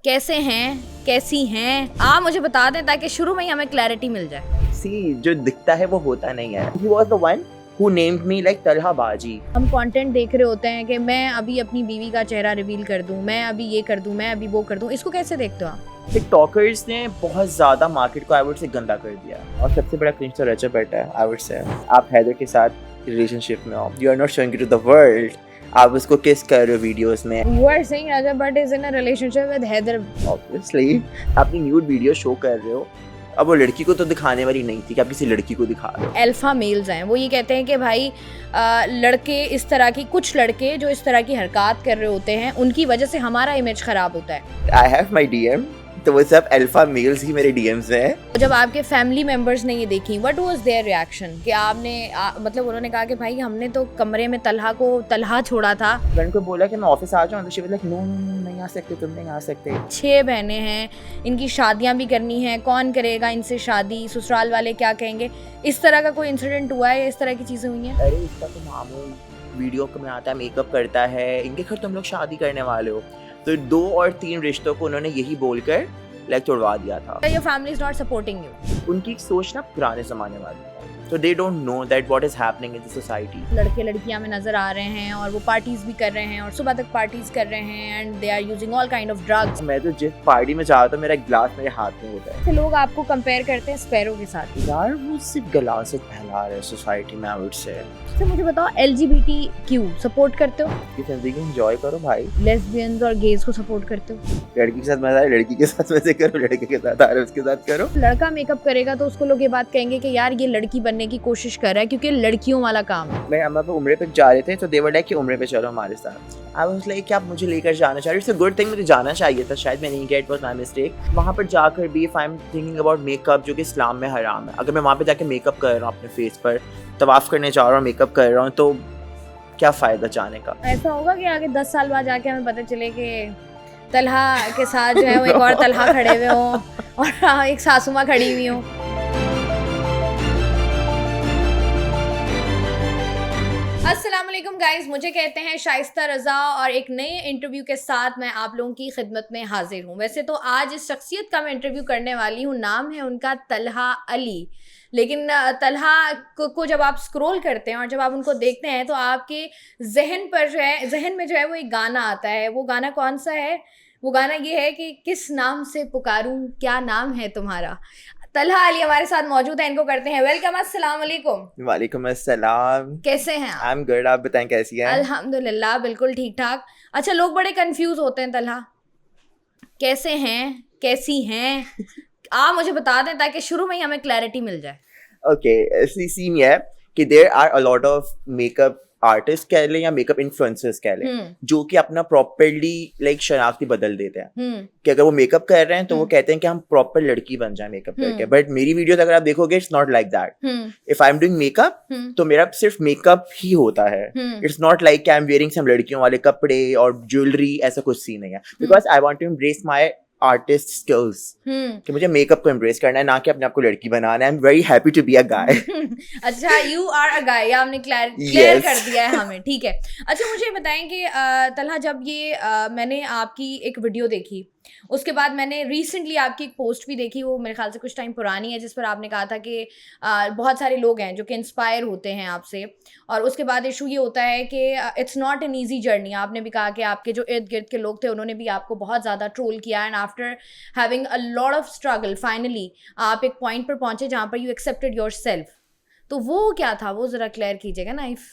कैसे हैं, कैसी हैं, आप मुझे बता दें ताकि शुरू में ही हमें क्लैरिटी मिल जाए। सी जो दिखता है वो होता नहीं है। He was the one who named me like Talha बाजी। हम कंटेंट देख रहे होते हैं कि मैं अभी अपनी बीवी का चेहरा रिवील कर दूं, मैं अभी ये कर दूं, मैं अभी वो कर दूं। इसको कैसे देखते हो आप? टिकटॉकर्स ने बहुत ज़्यादा मार्केट को आई वुड से गंदा कर दिया और सबसे बड़ा क्रिंज तो रचा बैठा है। आई वुड से आप हैदर के साथ रिलेशनशिप में हो, you are not showing it to the world, आप उसको किस कर रहे हो वीडियोस में। You are saying Raja Bhatt is in a relationship with Haider. Obviously अपनी न्यूड वीडियो शो कर रहे हो, अब वो लड़की को तो दिखाने वाली नहीं थी कि आप किसी लड़की को दिखा रहे हो। अल्फा मेल्स हैं, वो ये कहते हैं कि भाई लड़के इस तरह की, कुछ लड़के जो इस तरह की हरकत कर रहे होते हैं उनकी वजह से हमारा इमेज खराब होता है। आई हैव माई DM, तो वो सब अल्फा मेल्स ही मेरे DMs में है। जब आपके फैमिली मेंबर्स ने ये देखी, व्हाट वाज देयर रिएक्शन? कि आपने मतलब उन्होंने कहा कि भाई हमने तो कमरे में तलहा छोड़ा था। फ्रेंड को बोला कि मैं ऑफिस आ जाऊं, तो शी वाज लाइक नो नहीं आ सकते, तुम नहीं आ सकते। 6 बहनें हैं, इनकी शादियां भी करनी हैं, कौन करेगा इनसे शादी, ससुराल वाले क्या कहेंगे? इस तरह का कोई इंसिडेंट हुआ है या इस तरह की चीजें हुई हैं? अरे इसका तो मामूल वीडियो में आता है, मेकअप करता है, इनके घर तुम लोग शादी करने वाले हो। तो 2 और 3 रिश्तों को उन्होंने यही बोलकर लाइक तोड़वा दिया था। Your family is not supporting you. उनकी सोच ना पुराने जमाने वाली है, तो they don't know that what is happening in the society. लड़के लड़कियां में नजर आ रहे हैं और वो पार्टीज भी कर रहे हैं और सुबह तक पार्टीज कर रहे हैं and they are using all kind of drugs. मैं तो जिस पार्टी में जाता हूं मेरा गिलास मेरे हाथ में होता है। तो लोग आपको कंपेयर करते हैं स्पैरो के साथ। यार वो सिर्फ गिलास से फैला रहे सोसाइटी में, आई वुड से। तो मुझे बताओ, LGBTQ सपोर्ट करते हो? कि जिंदगी एंजॉय करो भाई। लेस्बियंस और गेज को सपोर्ट करते हो? लड़की के साथ मजा है, लड़की के साथ मजे करो, लड़के के साथ आ रहे उसके साथ करो। लड़का मेकअप करेगा तो उसको लोग ये बात कहेंगे कि यार ये लड़की बनने की कोशिश कर रहा है क्योंकि लड़कियों वाला काम है। मैं अम्मा पे उम्रे पे जा रहे थे तो दे वर लाइक कि उम्रे पे चलो हमारे साथ। आई वाज लाइक कि आप मुझे लेकर जाना चाह रहे हो, इट्स अ गुड थिंग, मुझे जाना चाहिए था, शायद मैं नहीं गया, इट वाज माय मिस्टेक। वहाँ पर जाकर भी if I am thinking about makeup जो कि इस्लाम में हराम है, अगर मैं वहाँ पे जाके मेकअप कर रहा हूँ अपने फेस पर, तवाफ करने जा रहा हूँ, मेकअप कर रहा हूँ, तो क्या फ़ायदा जाने का। ऐसा होगा कि आगे 10 साल बाद जाके हमें पता चले कि तलहा के साथ जो है वो एक और तलहा खड़े हुए हों और एक सासुमा खड़ी हुई हों। अस्सलाम वालेकुम गाइस, मुझे कहते हैं शाइस्ता रज़ा और एक नए इंटरव्यू के साथ मैं आप लोगों की खिदमत में हाजिर हूँ। वैसे तो आज इस शख्सियत का मैं इंटरव्यू करने वाली हूँ, नाम है उनका तलहा अली। लेकिन तलहा को जब आप स्क्रॉल करते हैं और जब आप उनको देखते हैं तो आपके जहन में जो है वो एक गाना आता है। वो गाना कौन सा है? वो गाना ये है कि किस नाम से पुकारूं, क्या नाम है तुम्हारा। तलहा अली हमारे साथ मौजूद है, इनको करते हैं वेलकम। अस्सलाम वालेकुम। वालेकुम अस्सलाम। कैसे हैं आप? आई एम गुड, आप बताएं कैसी हैं? अल्हम्दुलिल्लाह बिल्कुल ठीक ठाक। अच्छा, लोग बड़े कंफ्यूज होते हैं तलहा, कैसे हैं, कैसी हैं, आप मुझे बता दें ताकि शुरू में ही हमें क्लैरिटी मिल जाए। ओके, सीन ये है कि there are a lot of makeup artist कह लें या मेकअप इन्फ्लुएंसर्स कह लें, जो कि अपना प्रॉपर्ली लाइक शनाख्ती बदल देते हैं कि अगर वो मेकअप कर रहे हैं तो वो कहते हैं कि हम प्रॉपर लड़की बन जाए मेकअप करके। बट मेरी वीडियोस अगर आप देखोगे it's not like that. If I am doing makeup तो मेरा सिर्फ मेकअप ही होता है। It's not like I am wearing some लड़कियों वाले कपड़े और ज्वेलरी, ऐसा कुछ सीन नहीं है। Because I want to embrace my artist skills कि मुझे मेकअप को एम्ब्रेस करना है, ना कि अपने आप को लड़की बनाना है। I am very happy to be a guy. अच्छा, यू आर अ गाय, आपने क्लियर कर दिया है हमें, ठीक है। अच्छा, मुझे बताएं कि तलहा, जब ये मैंने आपकी एक वीडियो देखी, उसके बाद मैंने रिसेंटली आपकी एक पोस्ट भी देखी, वो मेरे ख्याल से कुछ टाइम पुरानी है, जिस पर आपने कहा था कि बहुत सारे लोग हैं जो कि इंस्पायर होते हैं आपसे, और उसके बाद इशू ये होता है कि it's not an easy journey. आपने भी कहा कि आपके जो इर्द गिर्द के लोग थे उन्होंने भी आपको बहुत ज़्यादा ट्रोल किया, and after having a lot of struggle finally आप एक पॉइंट पर पहुंचे जहाँ पर यू एक्सेप्टेड योर सेल्फ। तो वो क्या था, वो ज़रा क्लियर कीजिएगा ना। इफ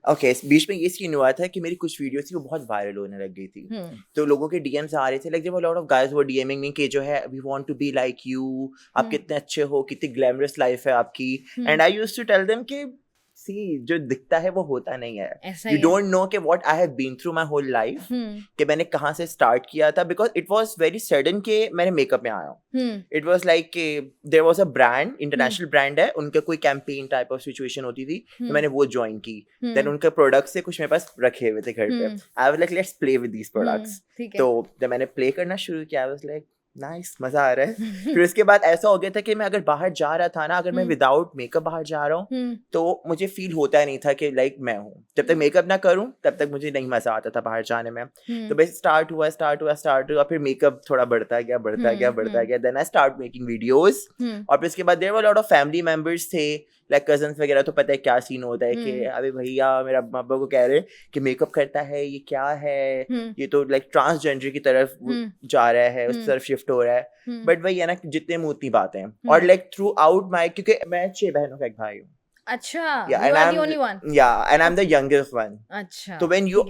ओके, बीच में ये सीन हुआ था कि मेरी कुछ वीडियोस थी वो बहुत वायरल होने लग गई थी। तो लोगों के DMs आ रहे थे, like there were lot of guys were DMing me कि जो है we want to be like you, आप कितने अच्छे हो, कितनी ग्लैमरस लाइफ है आपकी। And I used to tell them कि सी जो दिखता है वो होता नहीं है। यू डोंट नो कि what I have been through my whole life, कि मैंने कहाँ से स्टार्ट किया था। Because it was very sudden कि मैंने मेकअप में आया हूँ। इट वाज लाइक कि there was a brand, international brand है, उनका कोई कैंपेन टाइप ऑफ सिचुएशन होती थी, तो मैंने वो ज्वाइन की। देन उनके प्रोडक्ट्स से कुछ मेरे पास रखे हुए थे घर पे। I was like let's play with these products. तो जब मैंने प्ले करना शुरू किया, आई वाज लाइक नाइस मजा आ रहा है। फिर उसके बाद ऐसा हो गया था कि मैं अगर बाहर जा रहा था ना, अगर मैं विदाउट मेकअप बाहर जा रहा हूँ तो मुझे फील होता नहीं था कि लाइक मैं हूँ। जब तक मेकअप ना करूँ तब तक मुझे नहीं मजा आता था बाहर जाने में। तो बस स्टार्ट हुआ, फिर मेकअप थोड़ा बढ़ता गया। Then I start making videos. और फिर उसके बाद there were lot of family members थे, लाइक कजन्स वगैरह। तो पता है क्या सीन होता है कि अबे भैया मेरा पापा को कह रहे कि मेकअप करता है, ये क्या है, ये तो लाइक ट्रांसजेंडर की तरफ जा रहा है, उस तरफ शिफ्ट हो रहा है। बट वही है ना, जितने मुंह उतनी बातें हैं। और लाइक थ्रू आउट माई, क्योंकि मैं 6 बहनों का एक भाई हूँ। अच्छा, Yeah, you and are I'm the only one. yeah, and I'm the youngest one. अच्छा, So when you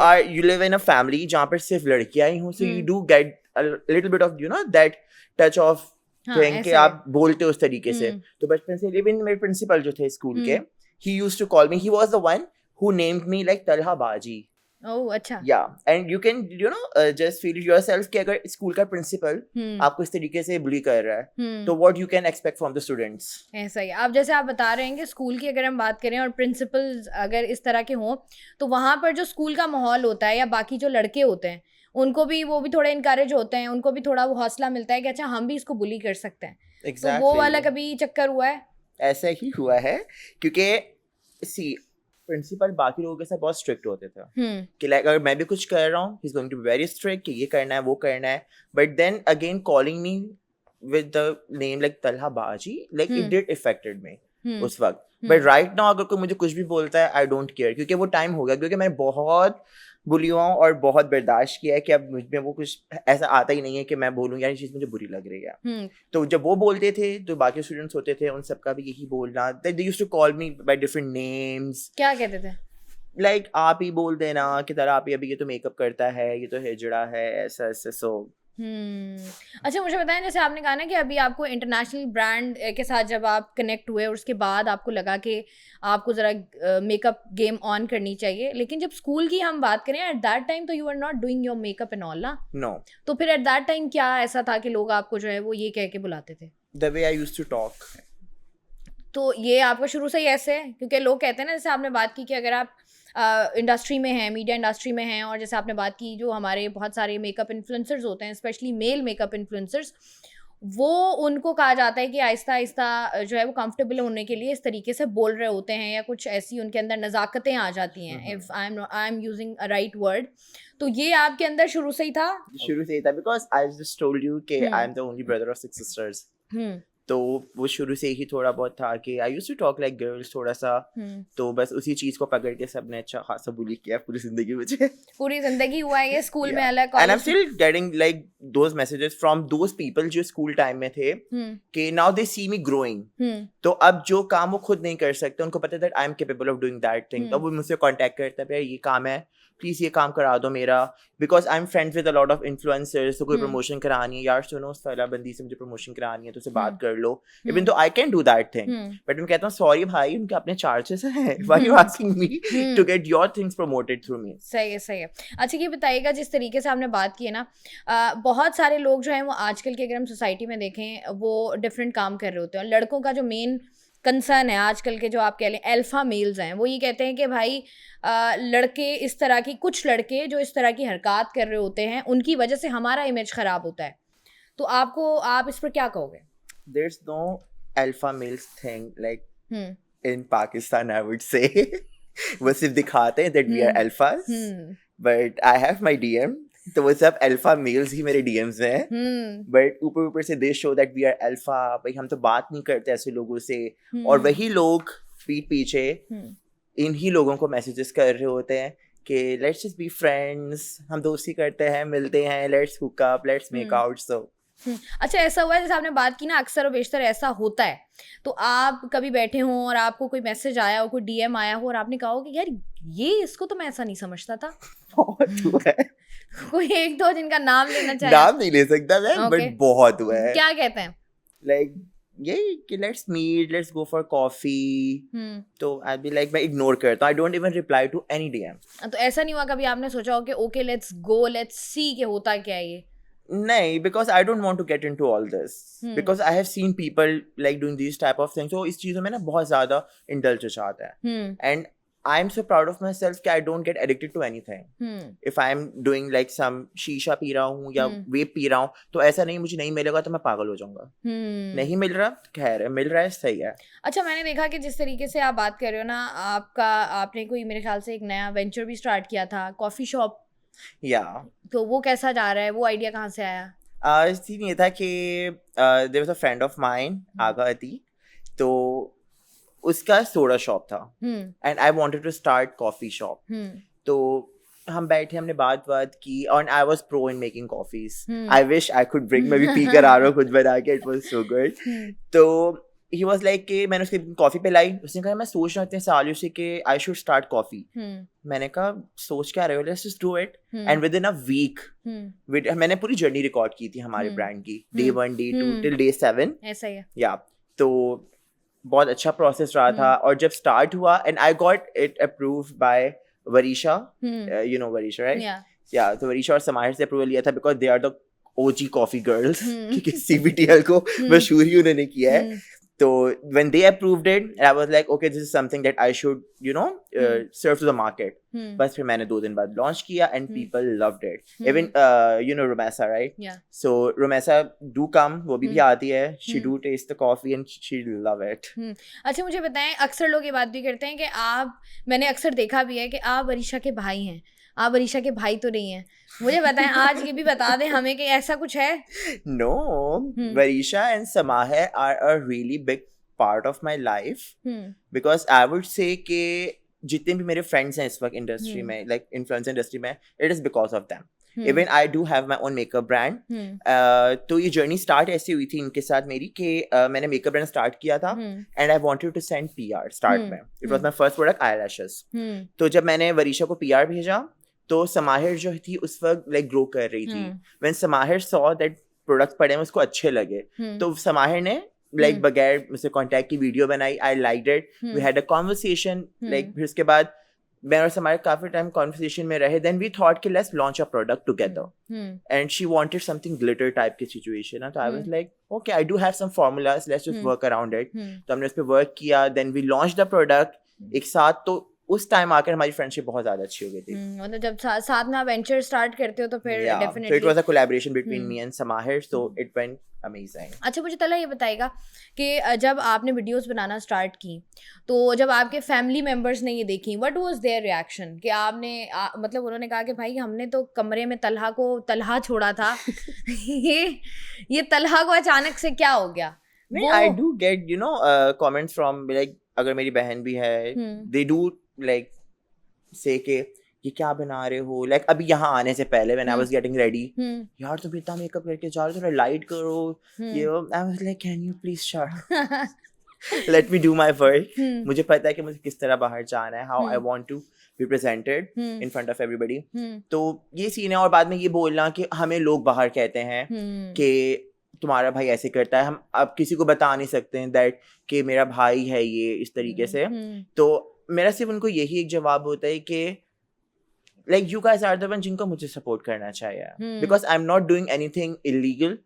live in a family जहाँ पर सिर्फ लड़कियां ही हों, so you do get a little bit of that touch of thing कि आप बोलते हो उस तरीके से। तो बचपन से इवन मेरे प्रिंसिपल जो थे स्कूल के, he used to call me, he was the one who named me like Talha बाजी। ओह अच्छा। Yeah, and you can just feel it yourself कि अगर स्कूल का प्रिंसिपल आपको इस तरीके से बुली कर रहा है तो what you can expect from the students। ऐसा ही, आप जैसे आप बता रहे हैं कि स्कूल की अगर हम बात करें और प्रिंसिपल्स अगर इस तरह के हों, तो वहाँ पर जो स्कूल का माहौल होता है या बाकी जो लड़के होते हैं उनको भी, वो भी थोड़े इनकरेज होते हैं, उनको भी थोड़ा वो हौसला मिलता है कि अच्छा हम भी इसको बुली कर सकते हैं। Exactly. तो वो वाला कभी चक्कर हुआ है? ऐसा ही हुआ है, क्योंकि सी प्रिंसिपल बाकी लोगों के साथ बहुत स्ट्रिक्ट होते थे कि लाइक अगर मैं भी कुछ कर रहा हूँ, he is going to be very strict कि ये करना है वो करना है। But then again calling me with the name like Talha Baji, like it did affected me उस वक्त। बट राइट नाउ अगर कोई मुझे कुछ भी बोलता है, आई डोंट केयर, क्योंकि वो टाइम हो गया, क्योंकि मैंने बहुत बुली हुआ और बहुत बर्दाश्त किया है कि अब मुझ में वो कुछ ऐसा आता ही नहीं है कि मैं बोलूँ यार ये चीज़ मुझे बुरी लग रही है। तो जब वो बोलते थे तो बाकी स्टूडेंट्स होते थे, उन सबका भी यही बोलना, they used to call me by different names. क्या कहते थे? लाइक आप ही बोल देना कि तरह आप ही, अभी ये तो मेकअप करता है, ये तो हिजड़ा है, ऐसा ऐसा। सो अच्छा मुझे बताएं, जैसे आपने कहा ना कि अभी आपको इंटरनेशनल ब्रांड के साथ जब आप कनेक्ट हुए और उसके बाद आपको लगा कि आपको ज़रा मेकअप गेम ऑन करनी चाहिए, लेकिन जब स्कूल की हम बात करें एट दैट टाइम तो you are not doing your makeup and all ना? नो। तो फिर एट दैट टाइम क्या ऐसा था कि लोग आपको जो है वो ये कह के बुलाते थे? The way I used to talk. तो ये आपका शुरू से ही ऐसे है? क्योंकि लोग कहते हैं ना, जैसे आपने बात की कि अगर आप इंडस्ट्री में हैं, मीडिया इंडस्ट्री में हैं, और जैसे आपने बात की जो हमारे बहुत सारे मेकअप इन्फ्लुएंसर्स होते हैं, स्पेशली मेल मेकअप इन्फ्लुएंसर्स, वो उनको कहा जाता है कि आहिस्ता आहिस्ता जो है वो कंफर्टेबल होने के लिए इस तरीके से बोल रहे होते हैं, या कुछ ऐसी उनके अंदर नज़ाकतें आ जाती हैं, if I am using a right word. तो ये आपके अंदर शुरू से ही था? शुरू से ही था, because I just told you कि I am the only brother of 6 sisters. तो वो शुरू से ही थोड़ा बहुत था कि I used to talk like girls थोड़ा सा। तो बस उसी चीज को पकड़ के सबने अच्छा खासा बुली किया पूरी जिंदगी मुझे। पूरी जिंदगी हुआ है ये स्कूल में अलग, and I am still getting like those messages from those people जो स्कूल टाइम में थे कि now they C me growing. तो अब जो काम वो खुद नहीं कर सकते, उनको पता है that I am capable of doing that thing, तो वो मुझसे कांटेक्ट करते हैं, ये काम है प्लीज ये काम करा दो मेरा, because I M friends with a lot of influencers. तो कोई प्रमोशन करानी है, यार सुनो फला बंदी से मुझे प्रमोशन करानी है तो उससे बात कर लो, even though I can do that thing. But मैं कहता हूँ सॉरी भाई, उनके अपने चार्जेस हैं, why you asking me to get your things promoted through me. सही है, सही है। अच्छा ये बताइएगा, जिस तरीके से आपने बात की है ना, बहुत सारे लोग जो हैं वो आजकल के, अगर हम सोसाइटी में देखें, वो डिफरेंट काम कर रहे होते हैं। और लड़कों का जो मेन कंसर्न है आजकल के, जो आप कह लें अल्फा मेल्स हैं, वो ये कहते हैं कि भाई लड़के इस तरह की, कुछ लड़के जो इस तरह की हरकत कर रहे होते हैं उनकी वजह से हमारा इमेज खराब होता है। तो आप इस पर क्या कहोगे? There's no alpha males thing like in Pakistan, I would say. वो सिर्फ दिखाते हैं that we are alphas, but I have my DM, तो वो सब अल्फा मेल्स ही मेरे डीएम्स में हैं। बट ऊपर से they show that we are alpha, भाई हम तो बात नहीं करते ऐसे लोगों से। और वही लोग पीठ पीछे इन्हीं लोगों को मैसेजेस कर रहे होते हैं कि लेट्स जस्ट बी फ्रेंड्स, हम दोस्ती करते हैं, मिलते हैं, let's hook up, let's make out. So अच्छा ऐसा हुआ है, जैसे आपने बात की ना, अक्सर और बेशतर ऐसा होता है, तो आप कभी बैठे हो और आपको कोई मैसेज आया हो, कोई डीएम आया हो और आपने कहा हो कि यार ये इसको तो मैं ऐसा नहीं समझता था? बहुत हुआ है। कोई एक दो जिनका नाम लेना चाहिए? नाम नहीं ले सकता मैं, बट बहुत हुआ है। क्या कहते हैं? लाइक यही कि let's meet, let's go for coffee. तो आई बी लाइक मैं इग्नोर करता हूँ, I don't even reply to any DM. तो ऐसा नहीं हुआ कभी आपने सोचा हो कि okay let's go, let's see कि होता क्या है ये? नहीं, because I don't want to get into all this. Because I have seen people like doing these type of things. So इस चीज़ों में ना बहुत ज़्यादा indulge हो जाता है. And I'm so proud of myself कि I don't get addicted to anything. If I'm doing like some शीशा पी रहा हूँ या वेप पी रहा हूँ तो ऐसा नहीं मुझे नहीं मिलेगा तो मैं पागल हो जाऊंगा. नहीं मिल रहा खैर है, मिल रहा है सही है. अच्छा, मैंने देखा कि जिस तरीके से आप बात कर रहे हो ना, आपने कोई मेरे ख्याल से एक नया वेंचर भी स्टार्ट किया था, कॉफी शॉप. तो वो कैसा जा रहा है, वो आइडिया कहाँ से आया? सीन ये था कि there was a friend of mine, आगा अती, तो उसका सोडा शॉप था and I wanted to start coffee shop. तो हम बैठे, हमने बात की और I was pro in making coffees. I wish I could bring, मैं भी पी कर आ रहा हूँ कुछ बना के, इट वाज सो गुड. तो ही वाज लाइक कि मैंने उसकी कॉफी पिलाई. उसने कहा मैं सोच रहा हूँ इतने सालों से कि आई शुड स्टार्ट कॉफी. मैंने कहा सोच क्या रहे हो, let's just do it. And within a week मैंने पूरी जर्नी रिकॉर्ड की थी हमारे ब्रांड की, डे 1 डे 2 टिल डे 7. ऐसा ही है. या तो बहुत अच्छा प्रोसेस रहा था. और जब स्टार्ट हुआ and I got it approved by Varisha, you know Varisha right? या तो वरीशा और समाहिर से अप्रूवल लिया था because they are the OG coffee girls, क्योंकि CBTL को मशहूर ही उन्होंने किया है. तो when they approved it, I was like, okay, this is something that I should, you know, serve to the market. बस फिर मैंने 2 दिन बाद launch किया and people loved it. Even, you know, Rumesa, right? Yeah. So Rumesa do come, वो भी आती है. She do taste the coffee and she love it. अच्छा, मुझे बताएं, अक्सर लोग ये बात भी करते हैं कि मैंने अक्सर देखा भी है कि आप वरीशा के भाई हैं. आप वरीशा के भाई तो नहीं हैं. मुझे बताएं, आज ये भी बता दें हमें कि ऐसा कुछ है. No, Varisha and Samahir are a really big part of my life. Because I would say कि जितने भी मेरे friends हैं इस वक्त इंडस्ट्री में, like influencer इंडस्ट्री में, it is because of them. Even I do have my own makeup brand. तो ये जर्नी स्टार्ट ऐसी हुई थी इनके साथ मेरी कि मैंने मेकअप ब्रांड स्टार्ट किया था and I wanted to send PR start में. It was my first product eyelashes. तो जब मैंने वरीशा को PR भेजा तो समाहिर जो थी उस वक्त लाइक ग्रो कर रही थी. व्हेन समाहिर सॉ दैट प्रोडक्ट्स पड़े हैं उसको अच्छे लगे तो समाहिर ने लाइक बगैर मुझसे कांटेक्ट की वीडियो बनाई. I liked it, we had a conversation. Like फिर उसके बाद मैं और समाहिर काफी टाइम कन्वर्सेशन में रहे. देन वी थॉट कि let's launch a product together and she wanted something glitter type की सिचुएशन. तो I was like okay, I do have some formulas, let's just work around it. तो हमने उस पर work किया. Then we launch the product एक साथ. तो उस टाइम आकर हमारी फ्रेंडशिप बहुत ज्यादा अच्छी हो गई थी. मतलब जब साथ में आप वेंचर स्टार्ट करते हो तो फिर definitely. So it was a collaboration between me and Samahir, so it went amazing. अच्छा, मुझे तला ये बताएगा कि जब आपने वीडियोस बनाना स्टार्ट की तो जब आपके फैमिली मेंबर्स ने ये देखी, व्हाट वाज देयर रिएक्शन? कि आपने मतलब उन्होंने कहा कि भाई हमने तो कमरे में तलहा छोड़ा था ये तलहा को अचानक से क्या हो गया? I do get, you know, comments from like अगर मेरी बहन भी है, they do like say के ये क्या बना रहे हो. लाइक अभी यहाँ आने से पहले when I was getting ready, यार तुम इतना मेकअप करके जा रहे हो, थोड़ा लाइट करो. ये I was like, can you please shut let me do my work. मुझे पता है कि मुझे किस तरह बाहर जाना है, how I want to be presented in front of everybody. तो ये सीन है. और बाद में ये बोलना कि हमें लोग बाहर कहते हैं कि तुम्हारा भाई ऐसे करता है. हम अब किसी को बता नहीं सकते हैं दैट कि मेरा भाई है ये इस तरीके से. तो मेरा सिर्फ उनको यही एक जवाब होता है कि like you guys are the one जिनको मुझे सपोर्ट करना चाहिए. Because I am not doing anything illegal.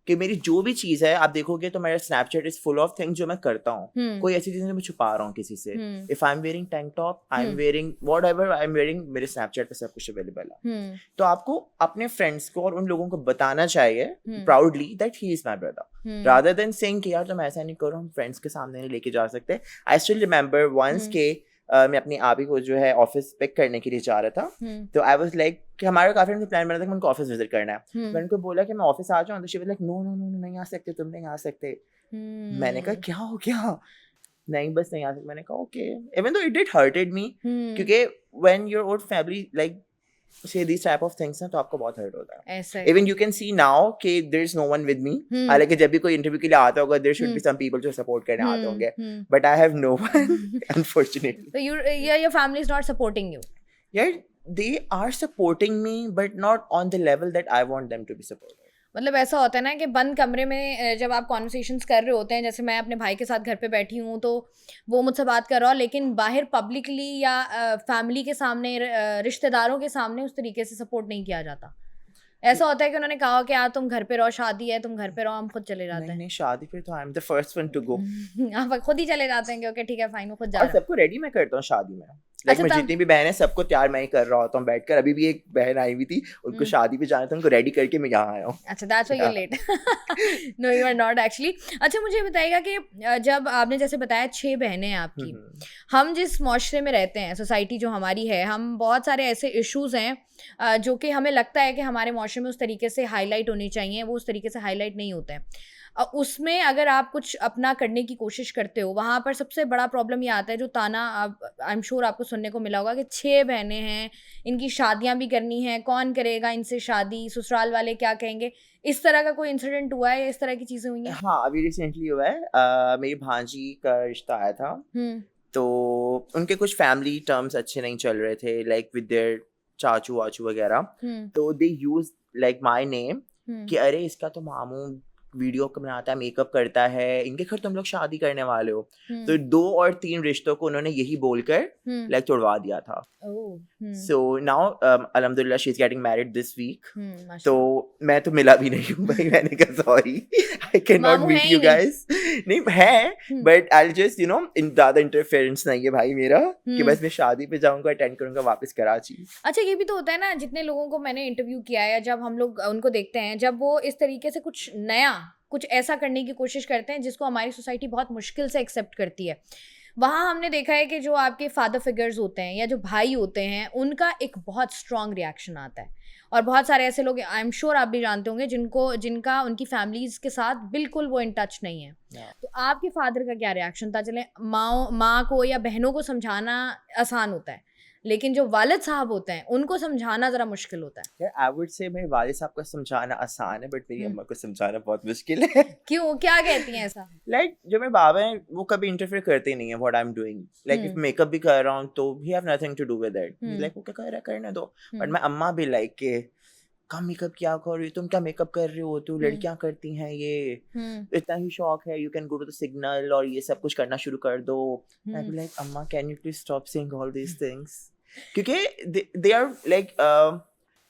कि मेरी जो भी चीज है आप देखोगे तो मेरा Snapchat is full of things जो मैं करता हूँ. कोई ऐसी चीज मैं छुपा रहा हूँ किसी से. If I am wearing tank top, I am wearing whatever I am wearing, मेरे स्नैपचैट पे सब कुछ अवेलेबल है. तो आपको अपने फ्रेंड्स को और उन लोगों को बताना चाहिए proudly that he is my brother, rather than saying कि यार तुम ऐसा नहीं करो, हम फ्रेंड्स के सामने नहीं लेके जा सकते. आई स्टिल रिमेंबर वंस के मैं अपनी आप ही को जो है ऑफिस पिक करने के लिए जा रहा था. तो आई वाज लाइक कि हमारा काफी प्लान बना था कि उनको ऑफिस विजिट करना है. मैंने उनको बोला कि मैं ऑफिस आ जाऊँ. तो she was like no no no नहीं आ सकते, तुम नहीं आ सकते. मैंने कहा क्या हो गया? नहीं बस नहीं आ सकते. मैंने कहा okay. Even though it did hurted me क्योंकि when your own family like say these type of things ना तो आपको बहुत हर्ट होता है. Even you can see now कि there is no one with me. हालांकि जब भी कोई इंटरव्यू के लिए आता होगा there should be some people जो सपोर्ट करने आते होंगे. But I have no one unfortunately. So your family is not supporting you? Yeah, they are supporting me but not on the level that I want them to be supported. मतलब ऐसा होता है ना कि बंद कमरे में जब आप कॉन्वर्सेशंस कर रहे होते हैं, जैसे मैं अपने भाई के साथ घर पे बैठी हूँ तो वो मुझसे बात कर रहा हो, लेकिन बाहर पब्लिकली या फैमिली के सामने, रिश्तेदारों के सामने उस तरीके से सपोर्ट नहीं किया जाता. ऐसा होता है कि उन्होंने कहा कि यार तुम घर पे रहो, शादी है, तुम घर पे रहो, हम खुद चले जाते हैं. नहीं शादी पे तो I am the first one to go. आप खुद ही चले जाते हैं कि ओके ठीक है फाइन, वो खुद जा रहा है. सबको रेडी मैं करता हूँ शादी में. लाइक मैं जितनी भी बहन है सबको तैयार मैं ही कर रहा होता हूँ बैठकर। अभी भी एक बहन आई हुई थी, उनको शादी पे जाना था, उनको रेडी करके मैं यहाँ आया हूँ। अच्छा, that's why you are late. No you are not actually. अच्छा मुझे बताइएगा कि जब आपने जैसे बताया 6 बहनें हैं आपकी, हम जिस माशरे में रहते हैं, सोसाइटी जो हमारी है, हम बहुत सारे ऐसे इश्यूज हैं जो कि हमें लगता है कि हमारे माशरे में उस तरीके से हाईलाइट होनी चाहिए, वो उस तरीके से हाईलाइट नहीं होते हैं। उसमें अगर आप कुछ अपना करने की कोशिश करते हो, वहाँ पर सबसे बड़ा प्रॉब्लम ये आता है, जो ताना आई एम श्योर आपको सुनने को मिला होगा कि 6 बहनें हैं, इनकी शादियां भी करनी है, कौन करेगा इनसे शादी, ससुराल वाले क्या कहेंगे। इस तरह का कोई इंसिडेंट हुआ है या इस तरह की चीजें हुई हैं? हाँ, अभी रिसेंटली हुआ है। मेरी भांजी का रिश्ता आया था, तो उनके कुछ फैमिली टर्म्स अच्छे नहीं चल रहे थे, लाइक विद देयर चाचू वाचू वगैरह। तो दे यूज लाइक माय नेम कि अरे इसका तो मामू वीडियो बनाता है, मेकअप करता है, इनके घर तुम लोग शादी करने वाले हो। तो 2 और 3 रिश्तों को उन्होंने यही बोलकर लाइक तोड़वा दिया था। सो नाउ अल्हम्दुलिल्लाह she is getting married this week. तो मैं तो मिला भी नहीं हूँ भाई, मैंने कहा sorry I can not meet you guys. नहीं है, but I just you know ज़्यादा इंटरफेरेंस नहीं है भाई मेरा कि बस मैं शादी पे जाऊंगा, अटेंड करूंगा, वापस कराची। अच्छा ये भी तो होता है ना, जितने लोगों को मैंने इंटरव्यू किया है, जब हम लोग उनको देखते हैं, जब वो इस तरीके से कुछ नया, कुछ ऐसा करने की कोशिश करते हैं जिसको हमारी सोसाइटी बहुत मुश्किल से एक्सेप्ट करती है, वहाँ हमने देखा है कि जो आपके फादर फिगर्स होते हैं या जो भाई होते हैं, उनका एक बहुत स्ट्रॉन्ग रिएक्शन आता है। और बहुत सारे ऐसे लोग, आई एम श्योर आप भी जानते होंगे, जिनका उनकी फैमिलीज के साथ बिल्कुल वो इन टच नहीं है। तो आपके फादर का क्या रिएक्शन था? चले माँ को या बहनों को समझाना आसान होता है, लेकिन जो वालिद साहब होते हैं उनको समझाना जरा मुश्किल होता है। आई वुड से मेरे वालिद साहब को समझाना आसान है, बट मेरी अम्मा को समझाना बहुत मुश्किल है। क्यों, क्या कहती हैं ऐसा? लाइक जो मेरे बाबा हैं वो कभी इंटरफेयर करते ही नहीं है what I am doing. Like if makeup भी कर रहा हूँ तो he have nothing to do with it, like वो क्या कर रहा है करने दो। बट मैं अम्मा भी लाइक के कम मेकअप क्या कर रही हो तुम, क्या मेकअप कर रही हो, तो लड़कियां करती हैं ये, इतना ही शौक है, you can go to the signal और ये सब कुछ करना शुरू कर दो। आई बी लाइक अम्मा can you please stop saying all these things, क्योंकि दे आर लाइक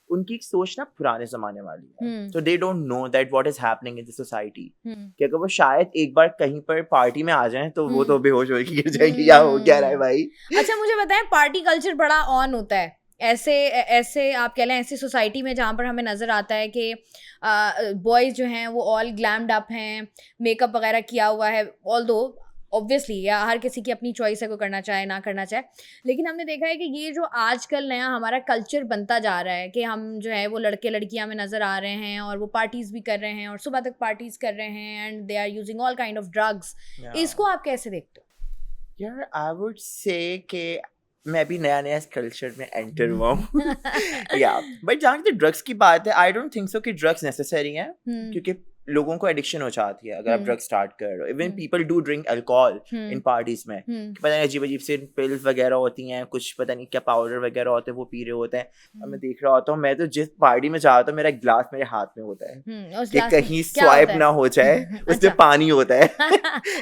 उनकी सोच ना पुराने जमाने वाली है, तो they don't know that what is happening in the society. कि अगर वो शायद एक बार कहीं पर पार्टी में आ जाएं तो वो तो बेहोश होकर गिर जाएंगी, या हो क्या रहा है भाई। अच्छा मुझे बताएं, पार्टी कल्चर बड़ा ऑन होता है ऐसे आप कह लें, ऐसी सोसाइटी में जहाँ पर हमें नज़र आता है कि बॉयज़ जो हैं वो ऑल ग्लैम्ड अप हैं, मेकअप वगैरह किया हुआ है, ऑल्दो ऑब्वियसली या हर किसी की अपनी चॉइस है, कोई करना चाहे ना करना चाहे, लेकिन हमने देखा है कि ये जो आजकल नया हमारा कल्चर बनता जा रहा है कि हम जो है वो लड़के लड़कियां में नज़र आ रहे हैं और वो पार्टीज़ भी कर रहे हैं और सुबह तक पार्टीज़ कर रहे हैं, and they are using all kind of drugs. इसको आप कैसे देखते हो? यार आई वुड से कि मैं भी नया नया कल्चर में एंटर हुआ हूँ। या बट जहाँ तक ड्रग्स की बात है, आई डोंट थिंक सो कि ड्रग्स नेसेसरी हैं, क्योंकि लोगों को एडिक्शन हो जाती है अगर आप ड्रग स्टार्ट कर रहे हो। Even people do drink alcohol in parties में, पता नहीं अजीब अजीब से पिल्स वगैरह होती हैं, कुछ पता नहीं क्या पाउडर वगैरह होते हैं, वो पी रहे होते हैं। और मैं देख रहा होता हूँ, मैं तो जिस पार्टी में जाता हूँ मेरा गिलास मेरे हाथ में होता है कि कहीं स्वाइप ना हो जाए, उसमें पानी होता है।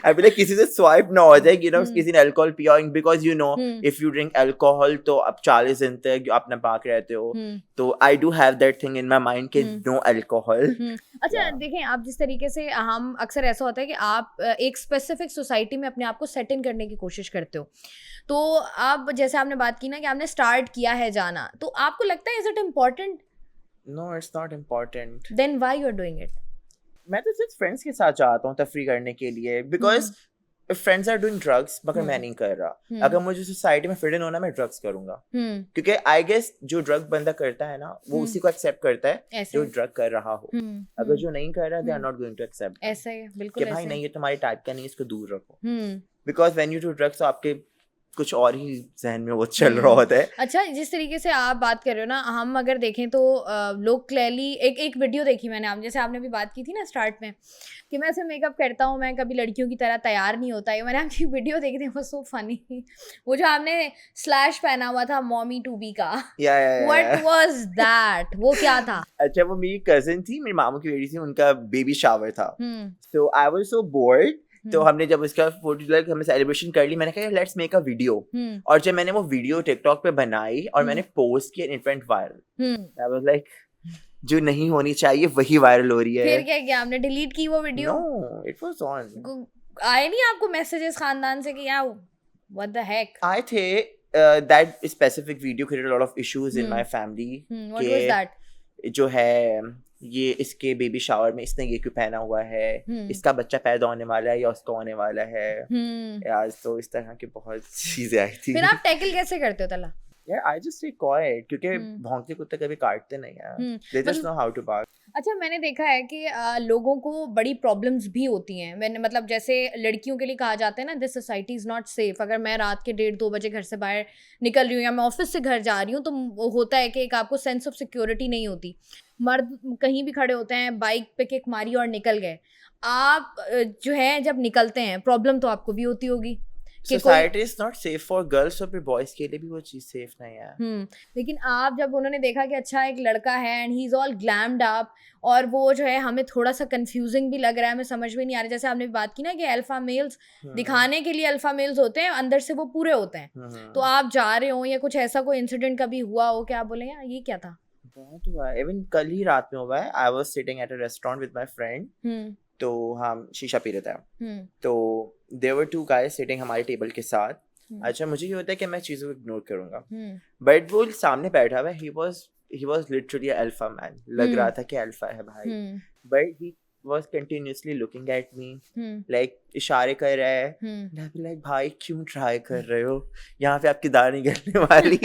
अभी तक किसी से स्वाइप ना हो जाए, यू नो किसी ने अल्कोहल पिया, because you know if you drink alcohol तो आप 40 दिन तक आप नापाक रहते हो। तो आई do have that thing in my mind कि नो अल्कोहल। अच्छा देखें, आप जिस तरीके से, हम अक्सर ऐसा होता है कि आप एक स्पेसिफिक सोसाइटी में अपने आप को सेट इन करने की कोशिश करते हो, तो आप जैसे आपने बात की ना कि आपने स्टार्ट किया है जाना, तो आपको लगता है is it important? No it's not important. Then why you are doing it? मैं तो सिर्फ फ्रेंड्स के साथ जाता हूँ तफरी करने के लिए, because friends are doing drugs, मगर मैं नहीं कर रहा। अगर मुझे सोसाइटी में फिट इन होना, मैं ड्रग्स करूंगा, क्योंकि आई गेस जो ड्रग बंदा करता है ना वो उसी को एक्सेप्ट करता है जो ड्रग कर रहा हो। अगर जो नहीं कर रहा, they are not going to accept. ऐसा है बिल्कुल, कि भाई नहीं ये तुम्हारी टाइप का नहीं, इसको दूर रखो, because when you do drugs तो आपके कुछ और ही जहन में वो चल रहा होता है। अच्छा जिस तरीके से आप बात कर रहे हो ना, हम अगर देखें तो लोग क्लियरली, एक वीडियो देखी मैंने, आप जैसे आपने भी बात की थी ना स्टार्ट में कि मैं ऐसे मेकअप करता हूँ, मैं कभी लड़कियों की तरह तैयार नहीं होता है। मैंने आपकी वीडियो देखी थी, वो सो फनी, वो जो आपने स्लैश पहना हुआ था मॉमी टू बी का, व्हाट वाज दैट? वो क्या था? अच्छा वो मेरी कजिन थी, मेरे मामू की बेटी थी, उनका बेबी शावर था, सो आई वाज सो बोर्ड। तो हमने जब उसका फोटो लाइक हमने सेलिब्रेशन कर ली, मैंने कहा लेट्स मेक अ वीडियो। और जब मैंने वो वीडियो टिकटॉक पे बनाई और मैंने पोस्ट किया, it went viral. I was like जो नहीं होनी चाहिए वही वायरल हो रही है। फिर क्या किया आपने? डिलीट की वो video? No it was on. आए नहीं आपको मैसेजेस खानदान से कि यार व्हाट द हेक? आए थे, that specific video created a lot of issues in my family. What was that? जो है ये इसके बेबी शावर में इसने ये क्यों पहना हुआ है, इसका बच्चा पैदा होने वाला है या उसका होने वाला है, यार तो इस तरह की बहुत चीजें आई थी. फिर आप टैकल कैसे करते हो तला? Yeah, I just stay quiet क्योंकि भौंकते कुत्ते कभी काटते नहीं हैं. They just know how to bark. अच्छा, मैंने देखा है कि लोगों को बड़ी प्रॉब्लम्स भी होती हैं. मैंने मतलब जैसे लड़कियों के लिए कहा जाता है ना, this society is not safe. अगर मैं रात के 1:30-2 बजे घर से बाहर निकल रही हूँ या मैं ऑफिस से घर जा रही हूँ तो वो होता है कि एक आपको सेंस ऑफ सिक्योरिटी नहीं होती. मर्द कहीं भी खड़े होते हैं, बाइक पे किक मारी और निकल गए. आप जो है जब निकलते हैं प्रॉब्लम तो आपको भी होती होगी. Society is not safe for girls, तो फिर boys के लिए भी वो चीज़ safe नहीं है. लेकिन आप जब उन्होंने देखा कि अच्छा एक लड़का है and he is all glammed up और वो जो है हमें थोड़ा सा कंफ्यूजिंग भी लग रहा है, हमें समझ में नहीं आ रहा. जैसे आपने बात की ना कि अल्फा मेल्स दिखाने के लिए अल्फा मेल्स होते हैं, अंदर से वो पूरे होते हैं. तो आप जा रहे हो या कुछ ऐसा कोई इंसिडेंट कभी हुआ हो कि आप बोले यार ये क्या था? बहुत हुआ है. इवन कल ही रात में हुआ है. I was sitting at a restaurant with my friend. तो हम शीशा पी रहे थे. तो there were 2 guys sitting हमारे टेबल के साथ. अच्छा, मुझे ये होता है कि मैं चीज़ों को इग्नोर करूँगा, बट वो सामने बैठा हुआ है. he was literally an alpha man. लग रहा था कि अल्फा है भाई, but he was continuously looking at me, like इशारे कर रहा है. like भाई क्यों ट्राई कर रहे हो, यहाँ पे आपकी दाढ़ नहीं गिरने वाली.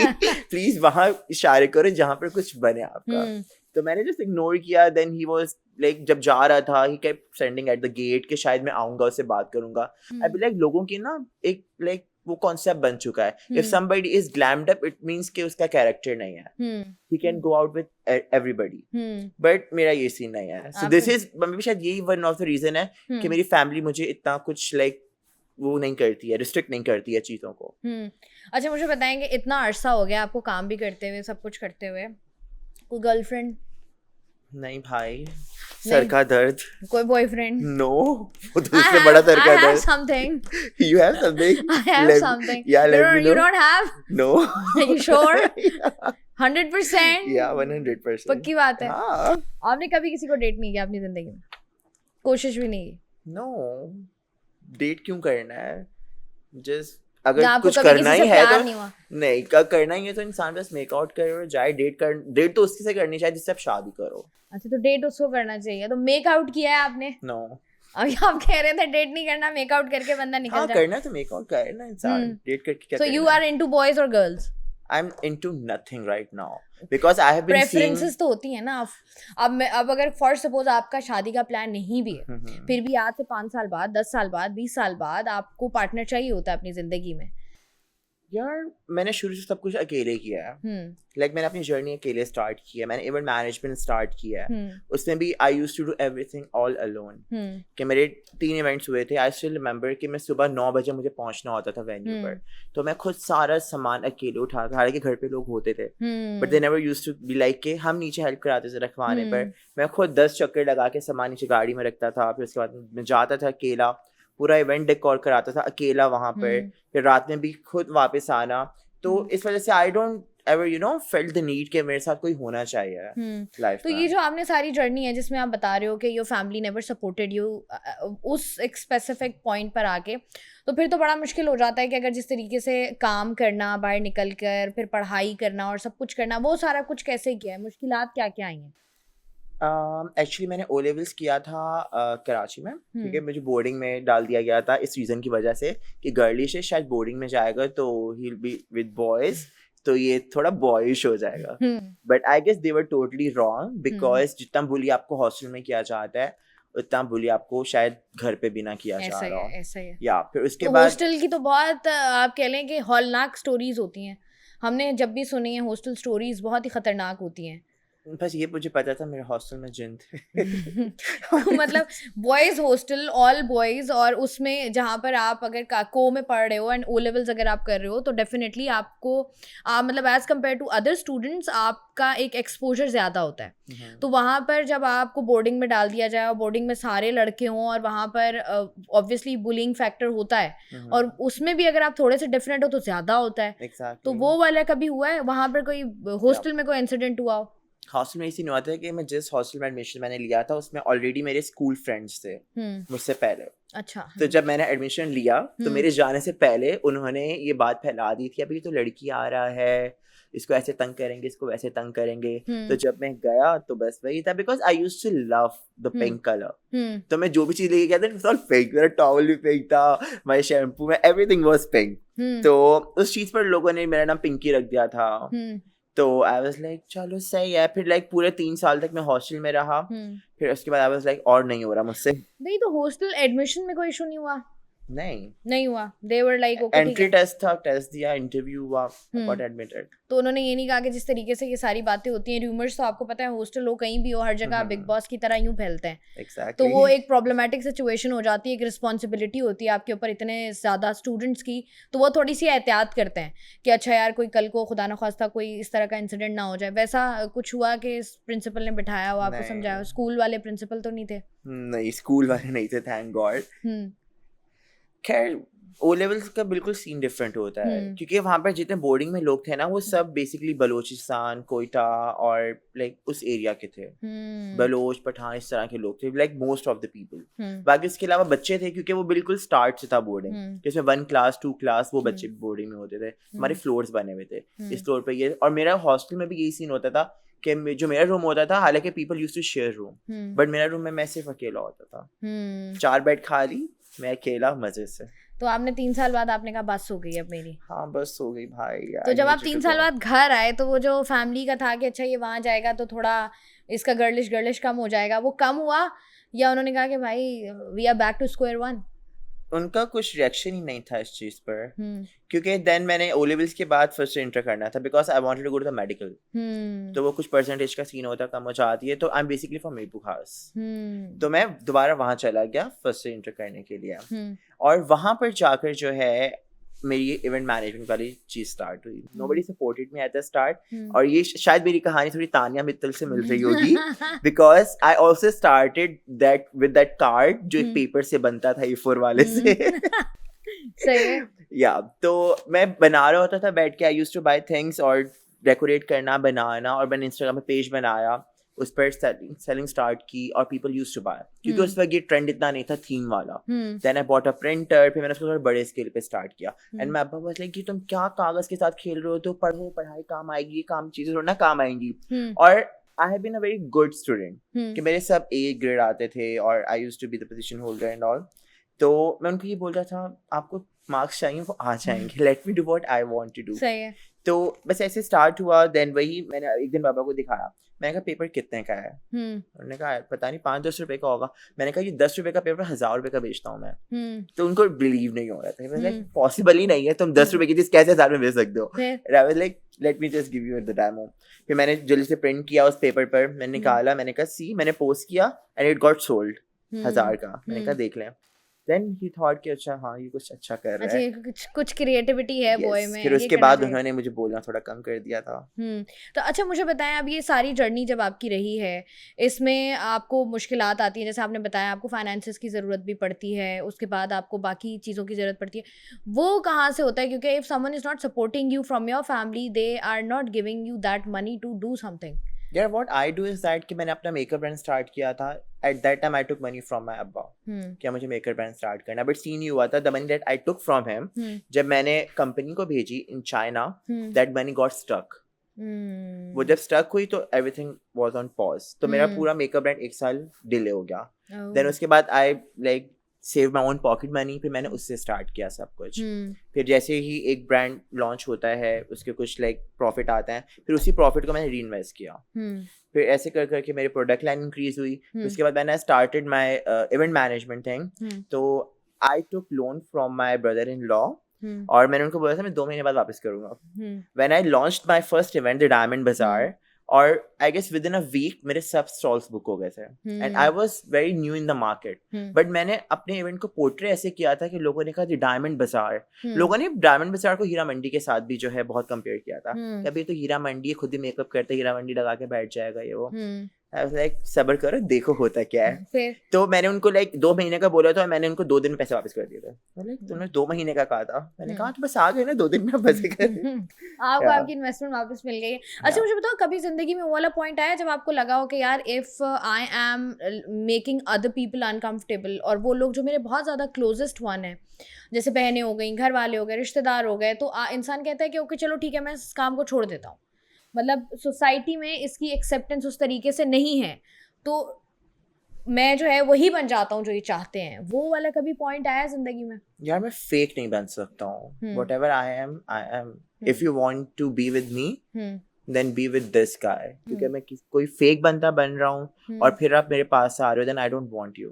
प्लीज वहाँ इशारे करो जहाँ पर कुछ बने आपका. तो मैंने जस्ट इग्नोर किया. देन ही वाज लाइक जब जा रहा था he kept sending at the gate कि शायद मैं आऊंगा उससे बात करूंगा. आई बी लाइक लोगों की ना एक लाइक वो कॉन्सेप्ट बन चुका है. If somebody is glammed up it means कि उसका कैरेक्टर नहीं है. He can go out with everybody, but मेरा ये सीन नहीं है. So this is maybe शायद यही वन ऑफ द रीजन है कि मेरी फैमिली मुझे इतना कुछ लाइक वो नहीं करती है, रिस्ट्रिक्ट नहीं करती है चीजों को. अच्छा, मुझे बताएंगे इतना अरसा हो गया आपको काम भी करते हुए, सब कुछ करते हुए, कोई गर्लफ्रेंड? नहीं भाई, सर का दर्द. कोई बॉयफ्रेंड? नो, वो दूसरे बड़ा सर का दर्द. I have something. You have something? I have something. Yeah, let me know. You don't have? No. Are you sure? 100%? Yeah, 100%. पक्की बात है. हाँ. आपने कभी किसी को डेट नहीं किया अपनी जिंदगी में? कोशिश भी नहीं की? No. डेट क्यों करना है? Just अगर कुछ करना ही है तो नहीं, करना ही है तो इंसान बस मेकआउट करे और जाए. डेट तो उसकी से करनी चाहिए जिससे आप शादी करो. अच्छा, तो डेट उसको करना चाहिए. तो मेकआउट किया है आपने? नो. अभी आप कह रहे थे डेट नहीं करना, मेकआउट करके बंदा निकल जाए. करना तो मेकआउट करे ना इंसान. डेट करके क्या? So you are into boys or girls? I'm into nothing right now because I have been preferences तो होती है ना. अब अगर for suppose आपका शादी का प्लान नहीं भी है, फिर भी आज से 5 साल बाद, 10 साल बाद, 20 साल बाद आपको पार्टनर चाहिए होता है अपनी जिंदगी में. यार मैंने शुरू से सब कुछ अकेले किया है. लाइक मैंने अपनी जर्नी अकेले स्टार्ट की है. मैंने इवेंट मैनेजमेंट स्टार्ट किया है. उसमें भी I used to do everything all alone. कि मेरे 3 इवेंट्स हुए थे. आई स्टिल रिमेंबर कि मैं सुबह 9 बजे मुझे पहुंचना होता था वेन्यू पर. तो मैं खुद सारा सामान अकेले उठा था. हालांकि घर पे लोग होते थे, but they never used to be like कि हम नीचे हेल्प कराते थे रखवाने पर. मैं खुद 10 चक्कर लगा के सामान नीचे गाड़ी में रखता था. फिर उसके बाद मैं जाता था अकेला, पूरा इवेंट डेकोर कराता था अकेला वहाँ पर. फिर रात में भी खुद वापस आना. तो इस वजह से I don't ever felt the need कि मेरे साथ कोई होना चाहिए लाइफ. तो ये जो आपने सारी जर्नी है जिसमें आप बता रहे हो कि your family never supported you, उस एक स्पेसिफिक पॉइंट पर आके तो फिर तो बड़ा मुश्किल हो जाता है कि अगर जिस तरीके से काम करना, बाहर निकल कर फिर पढ़ाई करना और सब कुछ करना, वो सारा कुछ कैसे किया है? मुश्किलात क्या क्या आई हैं? एक्चुअली मैंने ओ लेवल्स किया था कराची में. ठीक है, मुझे बोर्डिंग में डाल दिया गया था इस रीज़न की वजह से कि गर्लिश है, शायद बोर्डिंग में जाएगा तो he will be with boys, तो ये थोड़ा बॉयिश हो जाएगा. But I guess they were totally wrong because जितना बुली आपको हॉस्टल में किया जाता है उतना बुली आपको शायद घर पे भी ना किया जा रहा हो. ऐसा ही है. या फिर उसके तो बाद हॉस्टल की तो बहुत आप कह लें कि हौलनाक स्टोरीज होती हैं. हमने जब भी सुनी है हॉस्टल स्टोरीज बहुत ही खतरनाक होती हैं. बस ये मुझे पता था मेरे हॉस्टल में जिन थे. मतलब बॉयज हॉस्टल, ऑल बॉयज, और उसमें जहाँ पर आप अगर को में पढ़ रहे हो एंड ओ लेवल्स अगर आप कर रहे हो तो डेफिनेटली आपको मतलब as compare to other students आपका एक एक्सपोजर ज़्यादा होता है. तो वहाँ पर जब आपको बोर्डिंग में डाल दिया जाए और बोर्डिंग में सारे लड़के हों और वहाँ पर ऑब्वियसली बुलिंग फैक्टर होता है, और उसमें भी अगर आप थोड़े से डिफरेंट हो तो ज़्यादा होता है. तो वो वाला कभी हुआ है वहाँ पर कोई हॉस्टल में कोई इंसिडेंट हुआ हो? हॉस्टल में इसी हुआ था कि मैं जिस हॉस्टल में एडमिशन मैंने लिया था उसमें ऑलरेडी मेरे स्कूल फ्रेंड्स थे मुझसे पहले। अच्छा। तो जब मैंने एडमिशन लिया तो मेरे जाने से पहले उन्होंने ये बात फैला दी थी, अभी तो लड़की आ रहा है, इसको ऐसे तंग करेंगे, इसको वैसे तंग करेंगे। तो जब मैं गया तो बस वही था, because I used to love the pink colour. तो मैं जो भी चीज लेके गया था इट वाज ऑल पिंक, मेरा टॉवल भी पिंक था, माय शैम्पू में एवरीथिंग वाज पिंक। तो उस चीज पर लोगों ने मेरा नाम पिंकी रख दिया था। तो आई वाज लाइक चलो सही है। फिर लाइक पूरे 3 साल तक मैं हॉस्टल में रहा। फिर उसके बाद आई वाज लाइक और नहीं हो रहा मुझसे। नहीं तो हॉस्टल एडमिशन में कोई इशू नहीं हुआ? नहीं हुआ। They were like okay, entry test था, टेस्ट दिया, इंटरव्यू हुआ, गॉट एडमिटेड। तो उन्होंने ये नहीं कहा कि जिस तरीके से ये सारी बातें होती हैं, रूमर्स तो आपको पता है हॉस्टल हो कहीं भी हो, हर जगह बिग बॉस की तरह यूं फैलते हैं। Exactly. तो वो एक प्रॉब्लमेटिक सिचुएशन हो जाती है, एक रिस्पॉन्सिबिलिटी होती है आपके ऊपर इतने ज़्यादा स्टूडेंट्स की, तो वो थोड़ी सी एहतियात करते हैं कि अच्छा यार कोई कल को खुदा न खास्ता कोई इस तरह का इंसिडेंट ना हो जाए। वैसा कुछ हुआ कि प्रिंसिपल ने बिठाया हो, आपको समझाया? स्कूल वाले प्रिंसिपल तो नहीं थे? नहीं, स्कूल वाले नहीं थे, थैंक गॉड। खैर ओ लेवल्स का बिल्कुल सीन डिफरेंट होता है, क्योंकि वहाँ पर जितने बोर्डिंग में लोग थे ना वो सब बेसिकली बलोचिस्तान, कोयटा और लाइक उस एरिया के थे। बलोच, पठान, इस तरह के लोग थे, like most of the people. बाकी इसके अलावा बच्चे थे, क्योंकि वो बिल्कुल स्टार्ट से था बोर्डिंग, जिसमें 1 क्लास 2 क्लास वो बच्चे बोर्डिंग में होते थे। हमारे फ्लोर्स बने हुए थे, इस फ्लोर पे ये। और मेरा हॉस्टल में भी यही सीन होता था कि जो मेरा रूम होता था, हालांकि people used to share room, but मेरा रूम में मैं सिर्फ अकेला होता था। 4 बेड खाली, मैं अकेला, मजे से। तो आपने 3 साल बाद आपने कहा बस हो गई अब मेरी? हाँ बस हो गई भाई यार। तो जब आप 3 साल बाद घर आए तो वो जो फैमिली का था कि अच्छा ये वहाँ जाएगा तो थोड़ा इसका गर्लिश कम हो जाएगा, वो कम हुआ या उन्होंने कहा कि भाई we are back to square one? उनका कुछ रिएक्शन ही नहीं था इस चीज पर, क्योंकि देन मैंने ओ लेवल्स के बाद फर्स्ट इंटर करना था, because I wanted to go to the medical. तो वो कुछ परसेंटेज का सीन होता, कम हो जाती है। तो I am basically from Mirpur खास, तो मैं दोबारा वहां चला गया फर्स्ट इंटर करने के लिए। और वहां पर जाकर जो है मेरी इवेंट मैनेजमेंट वाली चीज स्टार्ट हुई। Nobody supported me at the start, और ये शायद मेरी कहानी थोड़ी तानिया मित्तल से मिल रही होगी, because I also started that with that card जो एक पेपर से बनता था A4 वाले से। सही है। या तो मैं बना रहा होता था बैठ के, I used to buy things और डेकोरेट करना, बनाना, और मैंने इंस्टाग्राम पे पेज बनाया, उस पर सेलिंग स्टार्ट की, और पीपल यूज्ड टू बाय, क्योंकि उस वक्त ये ट्रेंड इतना नहीं था थीम वाला। Then I bought a printer, फिर मैंने उसको थोड़ा बड़े स्केल पे स्टार्ट किया। एंड मैं अब्बा वाज लाइक कि तुम क्या कागज के साथ खेल रहे हो, तो पढ़ो, पढ़ाई काम आएगी, काम चीजें थोड़ा ना काम आएंगी। और I have been a very good student, कि मेरे सब A ग्रेड आते थे, और I used to be the position holder and all. तो मैं उनको ये बोल रहा था आपको मार्क्स चाहिए, वो आ जाएंगे, let me do what I want to do. सही है। तो बस ऐसे स्टार्ट हुआ। देन वही मैंने एक दिन बाबा को दिखाया, मैंने कहा पेपर कितने का है? उन्होंने कहा पता नहीं 5-10 रुपए का होगा। मैंने कहा ये 10 रुपए का पेपर 1000 रुपए का बेचता हूँ मैं। तो उनको बिलीव नहीं हो रहा था, मैंने कहा पॉसिबल ही नहीं है, तुम 10 रुपए की चीज कैसे 1000 में बेच सकते हो? आई was like let me just give you the demo. फिर मैंने जल्दी से प्रिंट किया उस पेपर पर, मैंने निकाला, मैंने कहा सी, मैंने पोस्ट किया एंड इट गॉट सोल्ड 1000 का। मैंने कहा देख लें। Then he thought कि अच्छा हाँ ये कुछ अच्छा कर रहा है, कुछ क्रिएटिविटी है बॉय में। फिर उसके बाद उन्होंने मुझे बोलना थोड़ा कम कर दिया था। तो अच्छा मुझे बताएं, अब ये सारी जर्नी जब आपकी रही है, इसमें आपको मुश्किलात आती हैं, जैसे आपने बताया आपको फाइनेंसेस की ज़रूरत भी पड़ती है, उसके बाद आपको बाकी चीज़ों की ज़रूरत पड़ती है, वो कहाँ से होता है? क्योंकि if someone is not supporting you from your family, they are not giving you that money to do something. यार what I do is that कि मैंने अपना मेकअप ब्रांड स्टार्ट किया था। At that time I took money from my अब्बा, क्या मुझे makeup brand start करना, बट सीन ये हुआ था the money that I took from him, जब मैंने कंपनी को भेजी in China, that money got stuck. वो जब स्टक हुई तो एवरीथिंग वाज ऑन पॉज, तो मेरा पूरा मेकअप ब्रांड 1 साल डिले हो गया। देन उसके बाद I like save my own pocket money, फिर मैंने उससे स्टार्ट किया सब कुछ। फिर जैसे ही एक ब्रांड लॉन्च होता है उसके कुछ लाइक प्रॉफिट आता है, फिर उसी प्रॉफिट को मैंने री इन्वेस्ट किया। फिर ऐसे कर करके मेरी प्रोडक्ट लाइन इंक्रीज हुई। उसके बाद मैंने started my event management thing. तो I took loan from my brother in law, और मैंने उनको बोला था मैं 2 महीने बाद वापस करूंगा। When I launched my first event the diamond bazaar, और I guess within a week मेरे सब स्टॉल्स बुक हो गए थे, and I was very new in the market. But मैंने अपने इवेंट को पोर्ट्रे ऐसे किया था कि लोगों ने कहा डायमंड बाजार, लोगों ने डायमंड बाजार को हीरा मंडी के साथ भी जो है बहुत कंपेयर किया था, कि अभी तो हीरा मंडी खुद ही मेकअप करते, हीरा मंडी लगा के बैठ जाएगा ये वो। I was like, सब्र करो देखो होता क्या है। फिर तो मैंने उनको लाइक 2 महीने का बोला था, मैंने उनको 2 दिन में पैसे वापस कर दिए थे। लाइक तुमने 2 महीने का कहा था, मैंने कहा तो बस आ गए ना 2 दिन में पैसे कर। आपको आपकी इन्वेस्टमेंट वापस मिल गई। अच्छा मुझे बताओ, कभी जिंदगी में वो वाला पॉइंट आया जब आपको लगा हो कि यार if I am making other people uncomfortable, और वो लोग जो मेरे बहुत ज़्यादा क्लोजेस्ट वन है, जैसे बहनें हो गई, घर वाले हो गए, रिश्तेदार हो गए, तो इंसान कहता है कि ओके चलो ठीक है मैं इस काम को छोड़ देता हूँ, मतलब सोसाइटी में इसकी एक्सेप्टेंस उस तरीके से नहीं है, तो मैं जो है वही बन जाता हूँ जो ये चाहते हैं। वो वाला कभी पॉइंट आया जिंदगी में? यार मैं फेक नहीं बन सकता हूँ। Whatever I am, if you want to be with me then be with this guy. क्योंकि मैं कोई फेक बंदा बन रहा हूँ और फिर आप मेरे पास आ रहे हो, then I don't want you.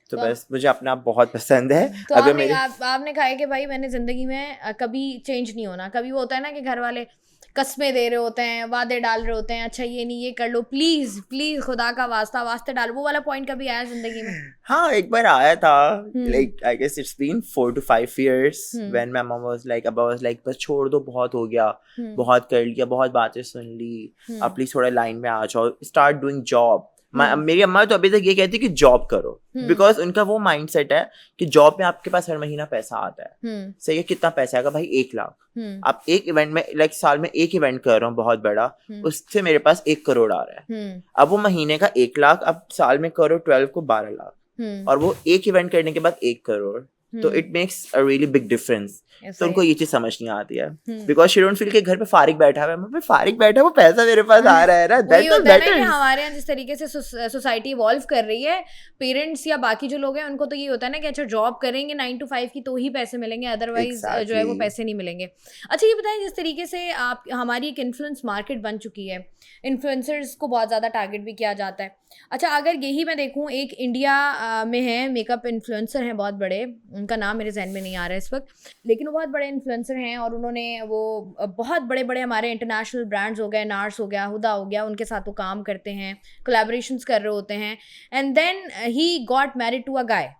तो बस मुझे अपना आप बहुत पसंद है। तो अगर आपने कहा है कि भाई मैंने जिंदगी में कभी चेंज नहीं होना, कभी वो होता है ना कि घर वाले कस्में दे रहे होते हैं, वादे डाल रहे होते हैं, अच्छा ये नहीं ये कर लो, प्लीज प्लीज खुदा का वास्ते डालो, वो वाला पॉइंट कभी आया जिंदगी में? हाँ एक बार आया था, like I guess it's been 4 to 5 years when my mom was like, अब्बा was like बस छोड़ दो, बहुत हो गया, बहुत कर लिया, बहुत बातें सुन ली, अब प्लीज थोड़ा लाइन में आ जाओ, स्टार्ट डूइंग जॉब। मेरी अम्मा तो अभी तक ये कहती है कि जॉब करो, बिकॉज उनका वो माइंडसेट है कि जॉब में आपके पास हर महीना पैसा आता है। सही है, कितना पैसा आएगा भाई? 1 लाख। आप एक इवेंट में लाइक साल में एक इवेंट कर रहा हूँ बहुत बड़ा, उससे मेरे पास 1 करोड़ आ रहा है। अब वो महीने का 1 लाख, अब साल में करो 12 को 12 लाख, और वो एक इवेंट करने के बाद 1 करोड़। तो it makes a really big difference. तो उनको ये चीज समझ नहीं आती है, बिकॉज शी डोंट फील कि घर पे फारिग बैठा हुआ है, मैं फारिग बैठा, वो पैसा मेरे पास आ रहा है ना, दैट्स द मैटर। हमारे यहाँ जिस तरीके से सोसाइटी इवॉल्व कर रही है, पेरेंट्स या बाकी जो लोग हैं उनको तो ये होता है ना कि अच्छा जॉब करेंगे 9 to 5 की तो ही पैसे मिलेंगे, अदरवाइज जो है वो पैसे नहीं मिलेंगे। अच्छा ये बताएं, जिस तरीके से आप हमारी एक इन्फ्लुएंस मार्केट बन चुकी है, इन्फ्लुएंसर्स को बहुत ज़्यादा टारगेट भी किया जाता है। अच्छा अगर यही मैं देखूँ, एक इंडिया में है मेकअप इन्फ्लुएंसर हैं बहुत बड़े, उनका नाम मेरे जहन में नहीं आ रहा है इस वक्त, लेकिन वो बहुत बड़े इन्फ्लुएंसर हैं और उन्होंने वो बहुत बड़े बड़े हमारे इंटरनेशनल ब्रांड्स हो गए, नार्स हो गया, हुदा हो गया, उनके साथ वो काम करते हैं, कोलैबोरेशंस कर रहे होते हैं, and then he got married to a guy.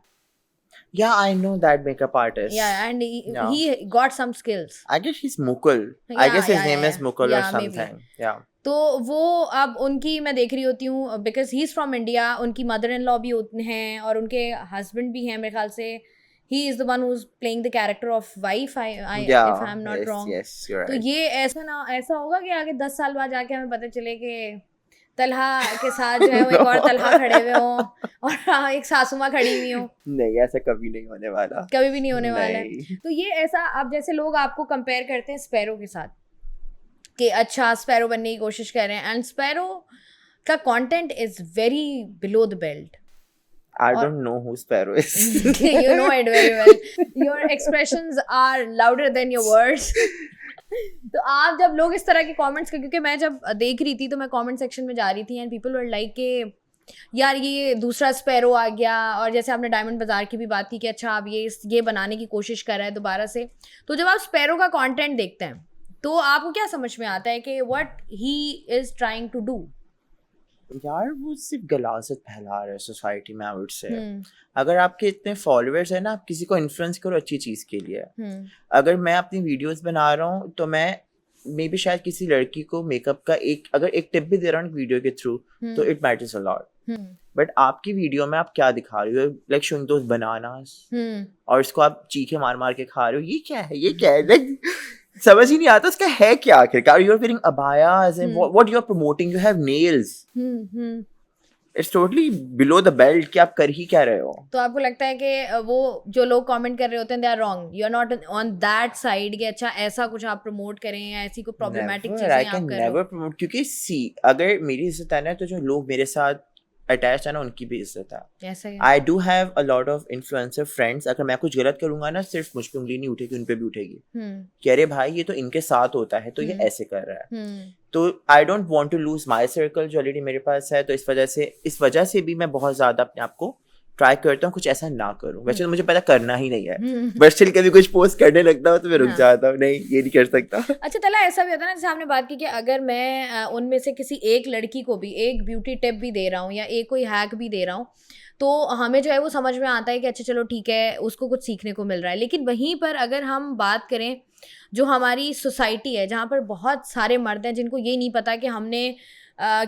Yeah, I know that makeup artist. Yeah, and he got some skills. I guess he's Mukul. I guess his name is Mukul or something. Maybe. Yeah. तो वो अब उनकी मैं देख रही होती हूँ, because he is from India, उनकी मदर इन लॉ भी हैं और उनके हस्बैंड भी हैं, मेरे ख्याल से he is the one who's playing the character of wife, if I'm not wrong. Yes, you're right. तो ये ऐसा होगा कि आगे 10 साल बाद जाके हमें पता चले कि तलहा के साथ जो है वो एक और तलहा खड़े हुए हों और एक सासुमा खड़ी हुई हो। नहीं, ऐसा कभी नहीं होने वाला, कभी भी नहीं होने वाला है। तो ये ऐसा, अब जैसे लोग आपको कंपेयर करते हैं स्पैरो के साथ कि अच्छा स्पैरो बनने की कोशिश कर रहे हैं, एंड स्पैरो का content is very below the belt. I don't know who Sparrow is. You know it very well. Your expressions are louder than your words. तो आप जब लोग इस तरह के कमेंट्स, क्योंकि मैं जब देख रही थी तो मैं कमेंट सेक्शन में जा रही थी एंड पीपल वर लाइक के यार ये दूसरा स्पैरो आ गया, और जैसे आपने डायमंड बाजार की भी बात की कि अच्छा आप ये बनाने की कोशिश कर रहा है दोबारा से, तो जब आप स्पैरो का कंटेंट देखते हैं तो आपको क्या समझ में आता है कि what he is trying to do? यार वो सिर्फ गलाजत फैला रहा है सोसाइटी में, आई वुड से। अगर आपके इतने फॉलोअर्स है ना, आप किसी को इन्फ्लुएंस करो अच्छी चीज के लिए। अगर मैं अपनी वीडियोस बना रहा हूँ तो मैं मे बी शायद किसी लड़की को मेकअप का अगर एक टिप भी दे रहा हूँ वीडियो के थ्रू, तो it matters a lot. But आपकी वीडियो में आप क्या दिखा रहे हो, लाइक शोइंग दोस बनानास, और इसको आप चीखे मार मार के खा रहे हो, ये क्या है, ये क्या है, लाइक समझ ही नहीं आता उसका है क्या आखिरकार। यू आर वेयरिंग अबाया, what you are promoting, you have nails, it's totally below the belt कि आप कर ही क्या रहे हो। तो आपको लगता है कि वो जो लोग कमेंट कर रहे होते हैं they are wrong, you are not on that side कि अच्छा ऐसा कुछ आप प्रमोट करें या ऐसी कोई प्रॉब्लमैटिक चीजें आप कर रहे हो? आई कैन नेवर प्रमोट, क्योंकि सी अगर मेरी इज्जत है ना तो जो लोग मेरे साथ अटैच है ना उनकी भी इज्जत है। आई do have a lot of influencer friends, अगर मैं कुछ गलत करूंगा ना सिर्फ मुझ पे उंगली नहीं उठेगी, उन पे भी उठेगी कि अरे भाई ये तो इनके साथ होता है तो ये ऐसे कर रहा है। तो I don't want to lose my circle जो ऑलरेडी मेरे पास है, तो इस वजह से भी मैं बहुत ज्यादा अपने आप को ट्राई करता हूँ कुछ ऐसा ना करूँ। वैसे तो मुझे पता करना ही नहीं है, बट स्टिल कभी कुछ पोस्ट करने लगता हूँ तो मैं रुक जाता हूँ, नहीं ये नहीं कर सकता। अच्छा तला ऐसा भी होता है ना, जैसे आपने बात की कि अगर मैं उनमें से किसी एक लड़की को भी एक ब्यूटी टिप भी दे रहा हूँ या एक कोई हैक भी दे रहा हूँ तो हमें जो है वो समझ में आता है कि अच्छा चलो ठीक है उसको कुछ सीखने को मिल रहा है। लेकिन वहीं पर अगर हम बात करें जो हमारी सोसाइटी है जहाँ पर बहुत सारे मर्द हैं जिनको ये नहीं पता कि हमने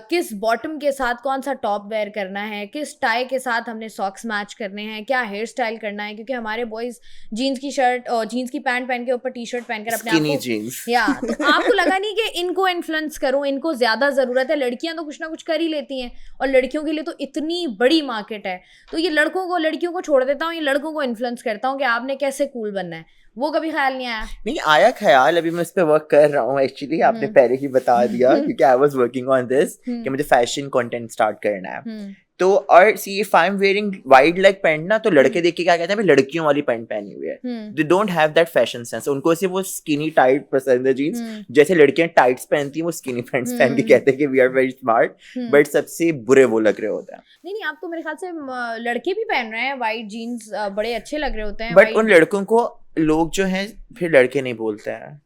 किस बॉटम के साथ कौन सा टॉप वेयर करना है, किस टाई के साथ हमने सॉक्स मैच करने हैं, क्या हेयर स्टाइल करना है, क्योंकि हमारे बॉयज जीन्स की शर्ट और जीन्स की पैंट पहन के ऊपर टी शर्ट पहनकर अपने आप को या तो आपको लगा नहीं कि इनको इन्फ्लुएंस करूं, इनको ज़्यादा ज़रूरत है, लड़कियां तो कुछ ना कुछ कर ही लेती हैं और लड़कियों के लिए तो इतनी बड़ी मार्केट है, तो ये लड़कियों को छोड़ देता हूँ, ये लड़कों को इन्फ्लुएंस करता हूँ कि आपने कैसे कूल बनना है, वो कभी ख्याल नहीं आया? नहीं आया ख्याल, अभी मैं इस पे वर्क कर रहा हूँ एक्चुअली, आपने पहले ही बता दिया क्योंकि I was working on this कि मुझे फैशन कंटेंट स्टार्ट करना है। तो और see if I am wearing wide leg pant ना, तो लड़के देख के क्या कहते हैं, लड़कियों वाली पैंट पहनी हुई है, they don't have that fashion sense, उनको सिर्फ वो स्किनी टाइट पसंद है जीन्स, जैसे लड़कियां टाइट्स पहनती हैं वो स्किनी पैंट्स पहन के कहते हैं कि we are very smart, but सबसे बुरे वो लग रहे होते हैं। नहीं आप तो मेरे ख्याल से लड़के भी पहन रहे हैं वाइट जीन्स, बड़े अच्छे लग रहे होते हैं, बट उन लड़कों को लोग जो हैं फिर लड़के नहीं बोलते हैं,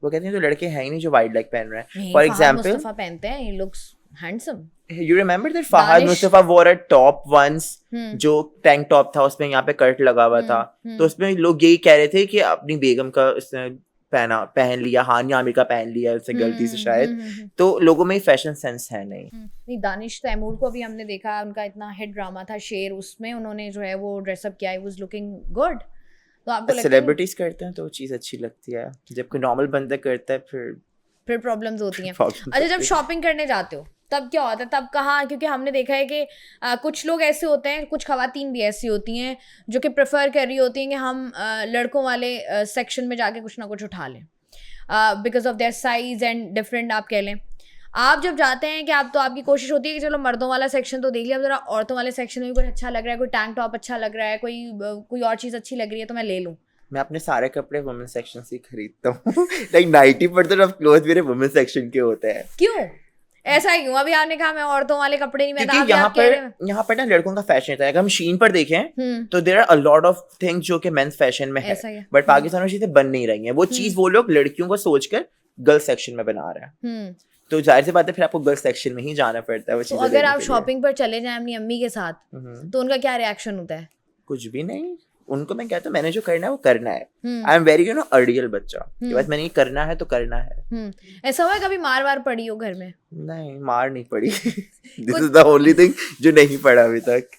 वो कहते हैं तो लड़के हैं ही नहीं जो वाइड लेग पहन रहे हैं। फॉर एग्जांपल मुस्तफा पहनते हैं, he looks handsome. You remember that Fahad Mustafa wore a top once, जो टैंक टॉप था उसमें यहाँ पे कट लगा हुआ था, तो उसमें लोग यही कह रहे थे कि अपनी बेगम का उसने पहन लिया, हानिया आमिर का पहन लिया उससे गलती से शायद, तो लोगों में फैशन सेंस है नहीं। दानिश तैमूर को भी हमने देखा, उनका इतना हिट ड्रामा था शेर, उसमें उन्होंने जो है वो ड्रेसअप किया, ही वाज लुकिंग गुड। तो आपको सेलिब्रिटीज करते हैं तो वो चीज अच्छी लगती है, जब कोई नॉर्मल बंदा करता है फिर प्रॉब्लम्स होती हैं। अच्छा जब शॉपिंग करने जाते हो तब क्या होता है, तब कहाँ, क्योंकि हमने देखा है कि कुछ लोग ऐसे होते हैं, कुछ खवातीन भी ऐसी होती हैं जो कि प्रेफर कर रही होती हैं कि हम लड़कों वाले सेक्शन में जाके कुछ ना कुछ उठा लें because of their size and different आप कह लें। आप जब जाते हैं कि आप तो आपकी कोशिश होती है कि चलो मर्दों वाला सेक्शन तो देख लिया, अब जरा औरतों वाले सेक्शन में भी कुछ अच्छा लग रहा है, कोई टैंक टॉप अच्छा लग रहा है, कोई और चीज़ अच्छी लग रही है तो मैं ले लूँ। मैं अपने सारे कपड़े वुमेन सेक्शन से खरीदता हूँ लाइक 90% ऑफ क्लोथ मेरे वुमेन सेक्शन के होते हैं। क्यों ऐसा क्यों? अभी आपने कहा मैं औरतों वाले कपड़े नहीं, क्योंकि यहाँ पर ना लड़कों का फैशन है। अगर हम शीन पर देखें तो there are a lot of things जो कि मेंस फैशन में है, बट पाकिस्तान में चीजें बन नहीं रही हैं। वो चीज वो लोग लड़कियों को सोचकर गर्ल्स सेक्शन में बना रहे हैं, तो जाहिर सी बात है फिर आपको गर्ल्स सेक्शन में ही जाना पड़ता है वो चीजें। तो अगर आप शॉपिंग पर चले जाएं अपनी अम्मी के साथ तो उनका क्या रिएक्शन होता है? कुछ भी नहीं, उनको मैं कहता हूँ मैंने जो करना है वो करना है। आई एम वेरी अडियल बच्चा, बस मैंने ये करना है तो करना है। ऐसा हुआ है कभी मार वार पड़ी हो घर में? नहीं मार नहीं पड़ी this is the only thing जो नहीं पड़ा अभी तक।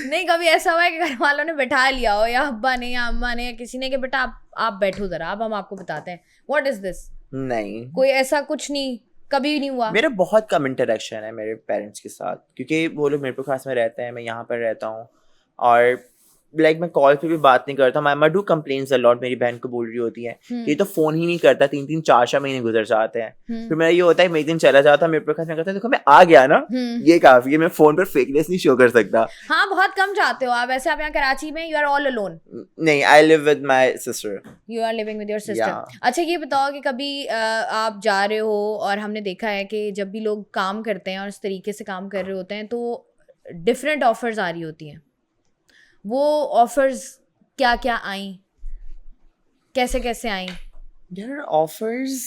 नहीं कभी ऐसा हुआ है कि घर वालों ने बैठा लिया हो, या अब्बा ने या अम्मा ने या किसी ने कि बेटा आप बैठो जरा, अब हम आपको बताते हैं व्हाट इज दिस? नहीं कोई ऐसा कुछ नहीं, कभी नहीं हुआ? मेरा बहुत कम इंटरेक्शन है मेरे पेरेंट्स के साथ, क्योंकि वो लोग मीरपुर खास में रहते हैं, मैं यहाँ पर रहता हूँ, और लाइक मैं कॉल पे भी बात नहीं करता। मामा डू कंप्लेन्स अ लॉट, मेरी बहन को बोल रही होती है ये तो फोन ही नहीं करता, 3-3 4-4 महीने गुजर जाते हैं। फिर मेरा ये होता है मैं एक दिन चला जाता मेरे प्रकाश में, कहता है देखो मैं आ गया ना, ये काफी है, मैं फोन पर फेकनेस नहीं शो कर सकता। हाँ बहुत कम जाते हो आप वैसे। आप यहाँ कराची में यू आर ऑल अलोन? नहीं, I live with my sister. You are living with your sister. अच्छा ये बताओ कि कभी आप जा रहे हो, और हमने देखा है कि जब भी लोग काम करते हैं और इस तरीके से काम कर रहे होते हैं तो डिफरेंट ऑफर्स आ रही होती हैं, वो ऑफर्स क्या क्या आई, कैसे कैसे आई? यार ऑफर्स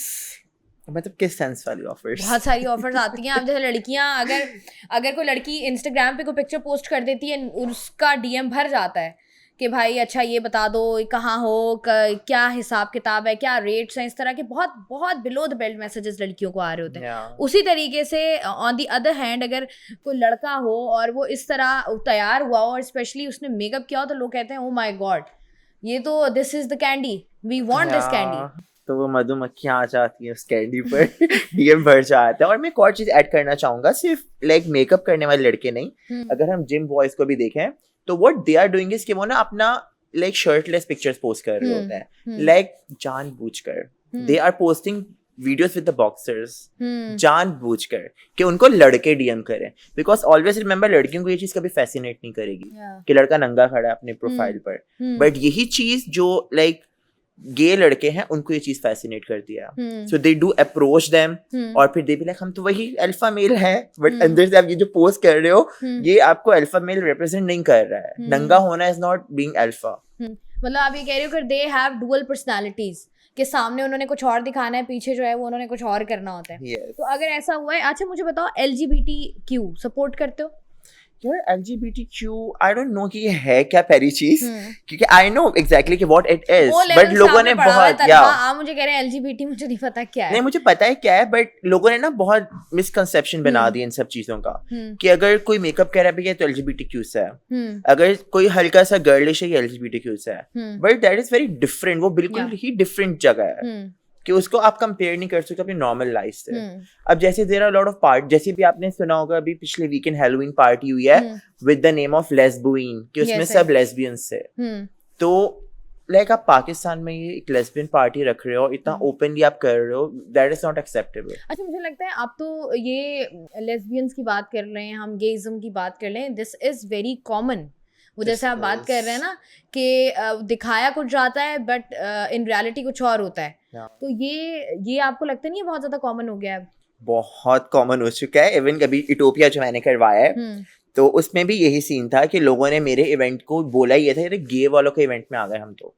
मतलब किस सेंस वाली ऑफर्स? बहुत सारी ऑफर्स आती हैं। अब जैसे लड़कियां अगर कोई लड़की इंस्टाग्राम पे कोई पिक्चर पोस्ट कर देती है, उसका डीएम भर जाता है कि भाई अच्छा ये बता दो कहाँ हो, क्या हिसाब किताब है, क्या रेट्स हैं, इस तरह के बहुत बहुत बिलो द बेल्ट मैसेजेस लड़कियों को आ रहे होते हैं। उसी तरीके से ऑन दी अदर हैंड अगर कोई लड़का हो और वो इस तरह तैयार हुआ हो और स्पेशली उसने मेकअप किया हो, तो लोग कहते हैं ओ माय गॉड ये तो this is the candy, we want this candy. तो वो मधुमक्खियां आ जाती हैं उस कैंडी पर डीएम भर जाता है। और मैं एक और चीज ऐड करना चाहूंगा, सिर्फ लाइक मेकअप करने वाले लड़के नहीं, अगर हम जिम बॉयज को भी देखें तो what they are doing is कि वो ना अपना लाइक शर्टलेस पिक्चर्स पोस्ट कर रहे होते हैं, लाइक जानबूझकर they are posting videos with the boxers, जानबूझकर कि उनको लड़के डीएम करें, बिकॉज ऑलवेज रिमेंबर लड़कियों को ये चीज कभी फैसिनेट नहीं करेगी कि लड़का नंगा खड़ा है अपने प्रोफाइल पर, बट यही चीज जो लाइक गे लड़के हैं उनको ये चीज फैसिनेट करती है। सो दे डू अप्रोच देम और फिर दे भी लाइक हम तो वही अल्फा मेल है, बट अंदर से आप ये जो पोस्ट कर रहे हो ये आपको अल्फा मेल रिप्रेजेंट नहीं कर रहा है। नंगा होना इज नॉट बीइंग अल्फा। मतलब आप ये कह रहे हो कि दे हैव डुअल पर्सनालिटीज, के सामने उन्होंने कुछ और दिखाना है, पीछे जो है वो उन्होंने कुछ और करना होता है। तो अगर ऐसा हुआ है, अच्छा मुझे बताओ LGBTQ सपोर्ट करते हो? यार LGBTQ I don't know कि ये है क्या पहली चीज, क्योंकि I know exactly कि what it is, but लोगों ने बहुत आप मुझे कह रहे हैं LGBT, मुझे नहीं पता क्या है। नहीं मुझे पता है क्या है, बट लोगों ने ना बहुत मिसकंसेप्शन बना दिया इन सब चीजों का कि अगर कोई मेकअप कर रहा है तो LGBTQ से है, अगर कोई हल्का सा गर्लिश है ये LGBTQ से है, but that is very different, वो बिल्कुल ही डिफरेंट जगह है कि उसको आप कंपेयर नहीं कर सकते अपनी नॉर्मल लाइफ से। अब जैसे there are lot of part, जैसे भी आपने सुना होगा अभी पिछले वीकेंड हैलोवीन पार्टी हुई है विद द नेम ऑफ लेस्बुइन, कि उसमें सब लेस्बियंस थे। तो लाइक आप पाकिस्तान में ये एक लेस्बियन पार्टी रख रहे हो, इतना ओपनली आप कर रहे हो, दैट इज नॉट एक्सेप्टेबल। अच्छा मुझे लगता है आप तो ये लेस्बियंस की बात कर रहे हैं, हम गेइज्म की बात कर रहे हैं, दिस इज वेरी कॉमन। वो जैसे आप बात कर रहे हैं ना कि दिखाया कुछ जाता है बट इन रियलिटी कुछ और होता है, तो ये आपको लगता नहीं है बहुत ज्यादा कॉमन हो गया है? बहुत कॉमन हो चुका है। इवन कभी इटोपिया जो मैंने करवाया है तो उसमें भी यही सीन था कि लोगों ने मेरे इवेंट को बोला ये था कि गे वालों के इवेंट में आ गए हम तो।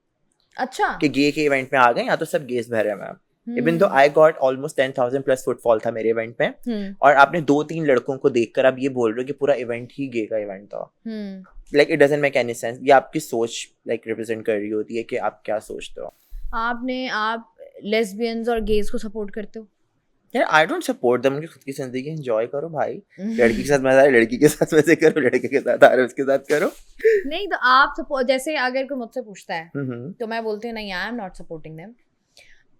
अच्छा, कि गे के इवेंट में आ गए, यहाँ तो सब गेस भरे हैं। Even though I got almost 10,000 plus footfall था मेरे इवेंट में, और आपने 2-3 लड़कों को देखकर आप ये बोल रहे हो कि पूरा इवेंट ही गे का इवेंट था। Like it doesn't make any sense. ये आपकी सोच लाइक रिप्रेजेंट कर रही होती है कि आप क्या सोचते हो। आप लेस्बियंस और गेज को सपोर्ट करते हो? यार आई डोंट सपोर्ट देम, उनकी खुद की जिंदगी एंजॉय करो भाई। लड़की के साथ मजा है, लड़की के साथ मजे करो, लड़के के साथ आ रहे उसके साथ करो। नहीं तो आप सपोर्ट, जैसे अगर कोई मुझसे पूछता है तो मैं बोलती हूँ नहीं आई एम नॉट सपोर्टिंग देम,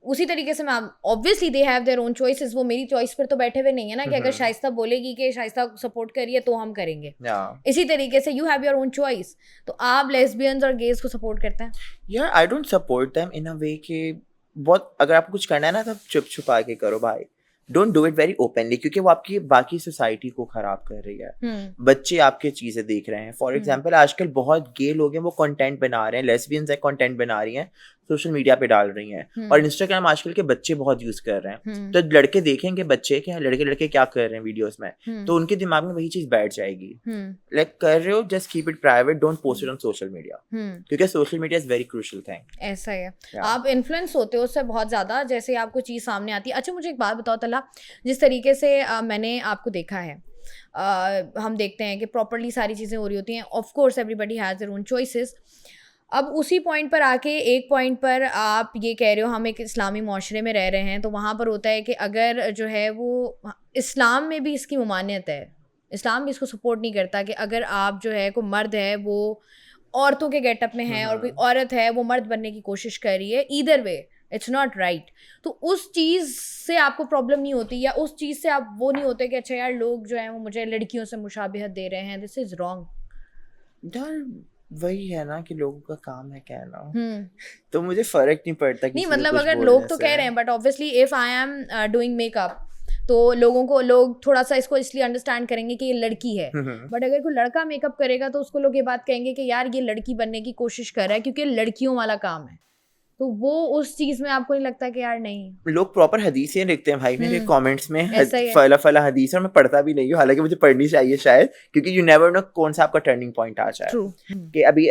उसी तरीके से मैं obviously they have their own choices, वो मेरी चॉइस पर तो बैठे हुए नहीं है ना कि अगर शाइस्ता बोलेगी कि शाइस्ता सपोर्ट करिए तो हम करेंगे। इसी तरीके से you have your own choice. तो आप लेस्बियंस और गेज को सपोर्ट करते हैं? यार I don't support them in a way कि बहुत, अगर आपको कुछ करना है ना तो चुप छुपा के करो भाई, don't do it very openly, क्योंकि वो आपकी बाकी सोसाइटी को खराब कर रही है। बच्चे आपके चीजें देख रहे हैं। फॉर एग्जांपल आजकल बहुत गे लोग हैं वो कंटेंट बना रहे हैं, लेस्बियंस है कंटेंट बना रही हैं, सोशल मीडिया पे डाल रही हैं, और इंस्टाग्राम आजकल के बच्चे बहुत यूज कर रहे हैं। तो लड़के देखेंगे बच्चे क्या लड़के क्या कर रहे हैं वीडियोस में, तो उनके दिमाग में वही चीज बैठ जाएगी। लाइक कर रहे हो just keep it private, don't post it on social media, क्योंकि social media is very crucial thing. ऐसा है, आप इन्फ्लुएंस होते हो उससे बहुत ज्यादा, जैसे आपको चीज सामने आती है। अच्छा मुझे एक बात बताओ तला, जिस तरीके से मैंने आपको देखा है, हम देखते हैं कि प्रॉपर्ली सारी चीज़ें हो रही होती हैं, of course everybody has their own choices. अब उसी पॉइंट पर आके एक पॉइंट पर आप ये कह रहे हो हम एक इस्लामी माशरे में रह रहे हैं, तो वहाँ पर होता है कि अगर जो है वो इस्लाम में भी इसकी ममानियत है, इस्लाम भी इसको सपोर्ट नहीं करता कि अगर आप जो है कोई मर्द है वो औरतों के गेटअप में है और कोई औरत है वो मर्द बनने की कोशिश कर रही है, either way it's not right. तो उस चीज़ से आपको प्रॉब्लम नहीं होती, या उस चीज़ से आप वो नहीं होते कि अच्छा यार लोग जो हैं वो मुझे लड़कियों से मुशाबिहत दे रहे हैं, दिस इज़ रॉन्ग? यार वही है ना कि लोगों का काम है कहना, तो मुझे फर्क नहीं पड़ता। नहीं मतलब अगर लोग तो कह रहे हैं, but obviously if I am doing makeup तो लोग थोड़ा सा इसको इसलिए अंडरस्टैंड करेंगे कि ये लड़की है, बट अगर कोई लड़का मेकअप करेगा तो उसको लोग ये बात कहेंगे कि यार ये लड़की बनने की कोशिश कर रहा है क्योंकि लड़कियों वाला काम है। तो वो उस चीज में आपको नहीं लगता कि यार नहीं? लोग प्रॉपर हदीसें लिखते हैं भाई मेरे कमेंट्स में, फला हदीस, और मैं पढ़ता भी नहीं हूँ, हालांकि मुझे पढ़नी चाहिए शायद, क्योंकि यू नेवर नो कौन सा आपका टर्निंग पॉइंट आ जाए। कि अभी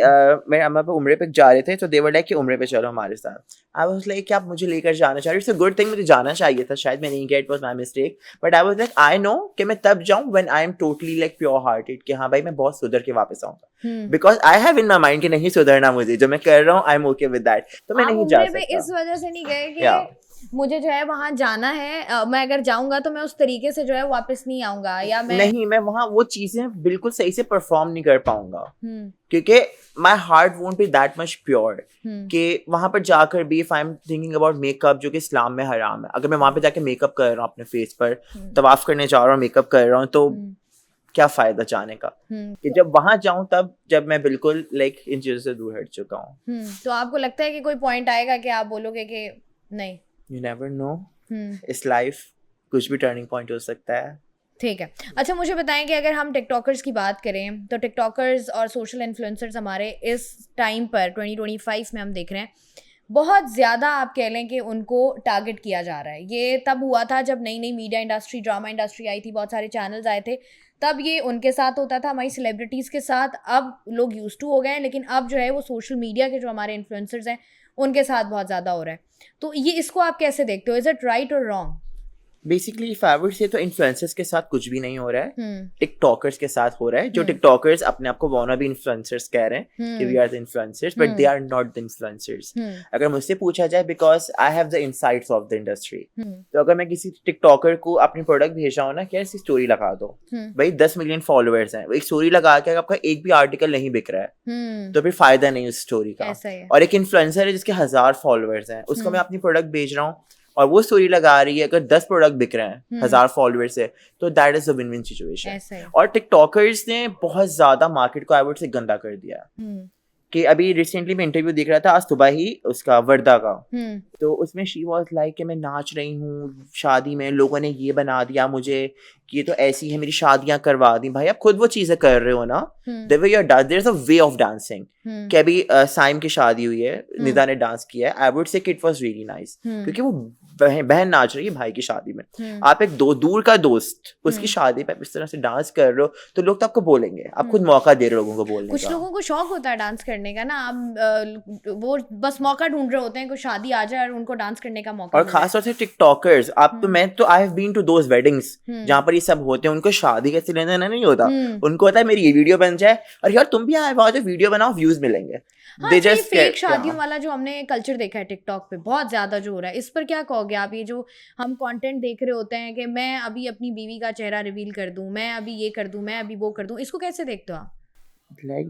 मेरे अम्मा पे उम्रे पे जा रहे थे तो दे वर लाइक कि उम्रे पे चलो हमारे साथ। आई वाज लाइक कि आप मुझे लेकर जाना चाह रहे हो, इट्स अ गुड थिंग, मुझे जाना चाहिए था, शायद मैं नहीं गया, it was my mistake, but I was like I know कि मैं तब जाऊं when I am totally like pure hearted, कि हाँ भाई मैं बहुत सुधर के वापस आऊंगा, because I have in my mind कि नहीं सुधरना मुझे, जो मैं कर रहा हूँ I am okay with that, तो मैं नहीं जा सकता। इस वजह से नहीं गए कि मुझे जो है वहां जाना है, मैं अगर जाऊंगा तो मैं उस तरीके से जो है वापस नहीं आऊंगा, या मैं वहां वो चीजें बिल्कुल सही से परफॉर्म नहीं कर पाऊंगा, क्योंकि my heart won't be that much pure कि वहां पर जाकर भी if I am thinking about makeup, जो कि इस्लाम में हराम है, अगर मैं वहां पे जाके मेकअप कर रहा हूँ अपने फेस पर, तवाफ करने जा रहा हूँ, मेकअप कर रहा हूँ, तो क्या फायदा जाने का? कि जब वहां जाऊं तब जब मैं बिल्कुल लाइक इन चीजों से दूर हट चुका हूँ। तो आपको लगता है कि कोई पॉइंट आएगा कि आप बोलोगे कि नहीं? यू नेवर नो, इस लाइफ कुछ भी टर्निंग पॉइंट हो सकता है। ठीक है। अच्छा मुझे बताएं कि अगर हम टिकटॉकर्स की बात करें तो टिकटॉकर्स और सोशल इन्फ्लुएंसर्स हमारे इस टाइम पर 2025 में हम देख रहे हैं बहुत ज़्यादा, आप कह लें कि उनको टारगेट किया जा रहा है। ये तब हुआ था जब नई नई media industry, drama industry I थी, बहुत सारे चैनल्स आए थे, तब ये उनके साथ होता था, हमारी सेलिब्रिटीज़ के साथ। अब लोग यूज्ड टू हो गए हैं, लेकिन अब जो है वो सोशल मीडिया के जो हमारे इन्फ्लुएंसर्स हैं उनके साथ बहुत ज़्यादा हो रहा है। तो ये इसको आप कैसे देखते हो? इज़ इट राइट और wrong? Basically if I would से तो इन्फ्लुएंसर्स के साथ कुछ भी नहीं हो रहा है, हम्म टिकटॉकर्स के साथ हो रहा है, जो टिकटॉकर्स अपने आप को वाना भी इन्फ्लुएंसर्स कह रहे हैं कि we are the influencers, but they are not the influencers. अगर मुझसे पूछा जाए, because I have the insights of the industry, तो अगर मैं किसी टिकटॉकर को अपनी प्रोडक्ट भेज रहा हूँ ना कि यार इसकी स्टोरी लगा दो, भाई 10 मिलियन फॉलोअर्स हैं, एक स्टोरी लगा के आपका एक भी आर्टिकल नहीं बिक रहा है तो फिर फायदा नहीं उस स्टोरी का। और एक इन्फ्लुएंसर है जिसके 1000 फॉलोअर्स हैं, उसको मैं अपनी प्रोडक्ट भेज रहा हूँ और वो स्टोरी लगा रही है, अगर 10 प्रोडक्ट बिक रहे हैं 1000 फॉलोअर्स से, तो that is a win win situation. और टिकटॉकर्स ने बहुत ज्यादा मार्केट को आई वुड से गंदा कर दिया कि अभी रिसेंटली मैं इंटरव्यू देख रहा था आज सुबह ही उसका वर्दा का, तो उसमें शी वाज लाइक कि मैं नाच रही हूँ शादी में, लोगों ने ये बना दिया मुझे कि ये तो ऐसी है, मेरी शादियां करवा दी। भाई आप खुद वो चीजें कर रहे हो ना, the way you're dance, there's a way of dancing। कि अभी साइम की शादी हुई है, निदा ने डांस किया है, आई वुड से इट वाज रियली नाइस, क्योंकि वो बहन नाच रही है भाई की शादी में, आप एक दूर का दोस्त उसकी शादी पे इस तरह से डांस कर रहे हो तो लोग तो आपको बोलेंगे, आप खुद मौका दे रहे हो लोगों को बोलने का। कुछ लोगों को शौक होता है डांस करने का ना, आप वो बस मौका ढूंढ रहे होते हैं, कोई शादी आ जाए और उनको डांस करने का मौका। और खासतौर से टिकटॉकर्स, आप तो मैं तो I have been to those weddings जहाँ पर ये सब होते हैं, उनको शादी कैसे लेना नहीं होता, उनको होता है मेरी ये वीडियो बन जाए और यार तुम भी आए वहां जो वीडियो बनाओ व्यूज मिलेंगे। हाँ, तो फेक शादियों वाला जो हमने कल्चर देखा है टिकटॉक पे बहुत ज्यादा जो हो रहा है, इस पर क्या कहोगे आप? ये जो हम कंटेंट देख रहे होते हैं कि मैं अभी अपनी बीवी का चेहरा रिवील कर दूं, मैं अभी ये कर दूं, मैं अभी वो कर दूं, इसको कैसे देखते हो आप? लाइक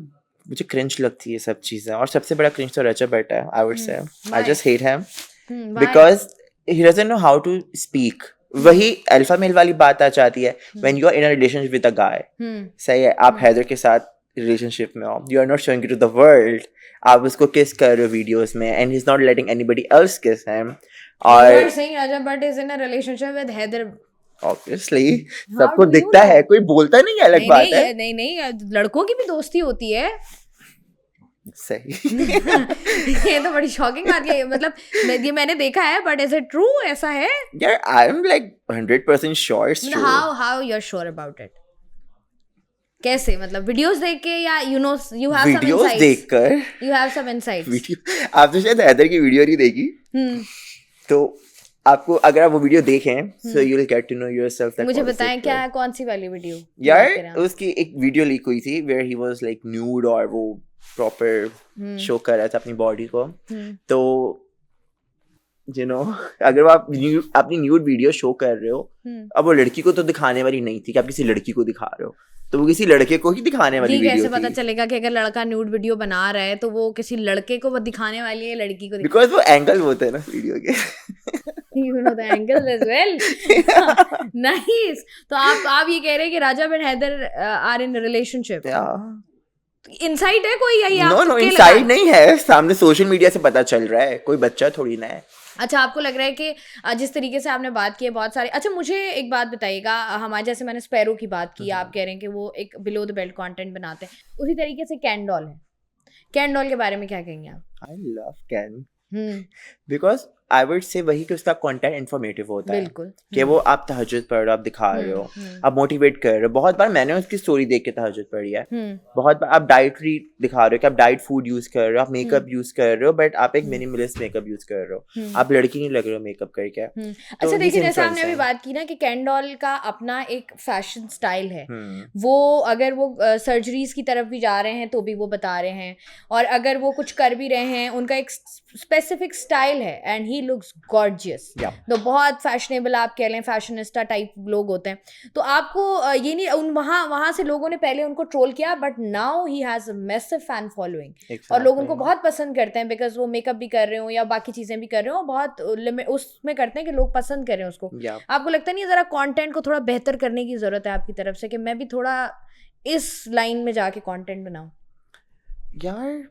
मुझे क्रिंज लगती है सब चीजें, और सबसे बड़ा क्रिंज तो रचा बेटा है, I would say I just hate him because he doesn't know how to speak. वही अल्फा मेल वाली बात आ जाती है when you are in a relationship with a guy. सही है, आप हैदर के साथ रिलेशनशिप में हो, you are not showing it to the world, आप उसको किस कर रहे हो वीडियोस में, and he is not letting anybody else kiss him. और you are saying Raja Bhatt is in a relationship with Heather? Obviously सबको दिखता है, कोई बोलता नहीं है, अलग बात है। नहीं, लड़कों की भी दोस्ती होती है। सही ये तो बड़ी शॉकिंग बात है, मतलब ये मैंने देखा है, बट इज इट ट्रू? ऐसा है यार? I am like 100% sure it's true. How you are sure about it? कैसे, मतलब वीडियोस देख के, या you have some insights? Videos देखकर, you have some insights. Video आप तो शायद हैदर की वीडियो नहीं देखी, तो आपको अगर आप वो वीडियो देखें so you will get to know yourself. मुझे बताएं क्या है, कौन सी वाली वीडियो? यार उसकी एक वीडियो लीक हुई थी where he was like nude, और वो प्रॉपर शो कर रहा था अपनी बॉडी को। तो यू नो अगर वो आप अपनी न्यूड वीडियो शो कर रहे हो, अब वो लड़की को तो दिखाने वाली नहीं थी कि आप किसी लड़की को दिखा रहे हो, तो वो किसी लड़के को ही दिखाने वाली वीडियो थी। कैसे पता चलेगा कि अगर लड़का न्यूड वीडियो बना रहा है तो वो किसी लड़के को दिखाने वाली है, लड़की को? बिकॉज वो एंगल होते हैं ना वीडियो के। You know the angles as well. Nice. तो आप ये कह रहे हैं कि Raja and Haider are in relationship? Insight है कोई, यही आप? नो इनसाइट नहीं है, सामने सोशल मीडिया से पता चल रहा है, कोई बच्चा थोड़ी ना है। अच्छा, आपको लग रहा है कि जिस तरीके से आपने बात की है बहुत सारे, अच्छा मुझे एक बात बताइएगा, हमारे जैसे मैंने स्पैरो की बात की, आप कह रहे हैं कि वो एक बिलो द बेल्ट कंटेंट बनाते हैं, उसी तरीके से कैन डॉल है। कैन डॉल के बारे में क्या कहेंगे आप? I love can because I would से वही कि उसका कंटेंट इन्फॉर्मेटिव होता है। बिल्कुल कि वो आप तहज्जुद पढ़ रहे हो, आप दिखा रहे हो, आप मोटिवेट कर रहे हो। बहुत बार मैंने उसकी स्टोरी देख के तहज्जुद पढ़ी है, बहुत बार आप डाइटरी दिखा रहे हो कि आप डाइट फूड यूज कर रहे हो, आप मेकअप यूज कर रहे हो, बट आप एक मिनिमलिस्ट मेकअप यूज कर रहे हो, आप लड़की नहीं लग रहे हो मेकअप करके। अच्छा देखिए, जैसे हमने अभी बात की ना कि कैन डॉल का अपना एक फैशन स्टाइल है, वो अगर वो सर्जरीज की तरफ भी जा रहे हैं तो भी वो बता रहे हैं, और अगर वो कुछ कर भी रहे हैं उनका एक स्पेसिफिक स्टाइल है, एंड ही लुक्स गॉर्जियस। तो बहुत फैशनेबल आप कह लें, फैशनिस्टा टाइप लोग होते हैं। तो आपको ये नहीं, वहाँ से लोगों ने पहले उनको ट्रोल किया, but now he has a massive fan following, और लोग उनको बहुत पसंद करते हैं बिकॉज वो मेकअप भी कर रहे हो या बाकी चीजें भी कर रहे हो, बहुत उसमें करते हैं कि लोग पसंद करें उसको। आपको लगता नहीं जरा कंटेंट को थोड़ा बेहतर करने की जरूरत है आपकी तरफ से, कि मैं भी थोड़ा इस लाइन में जाके कंटेंट बनाऊं? यार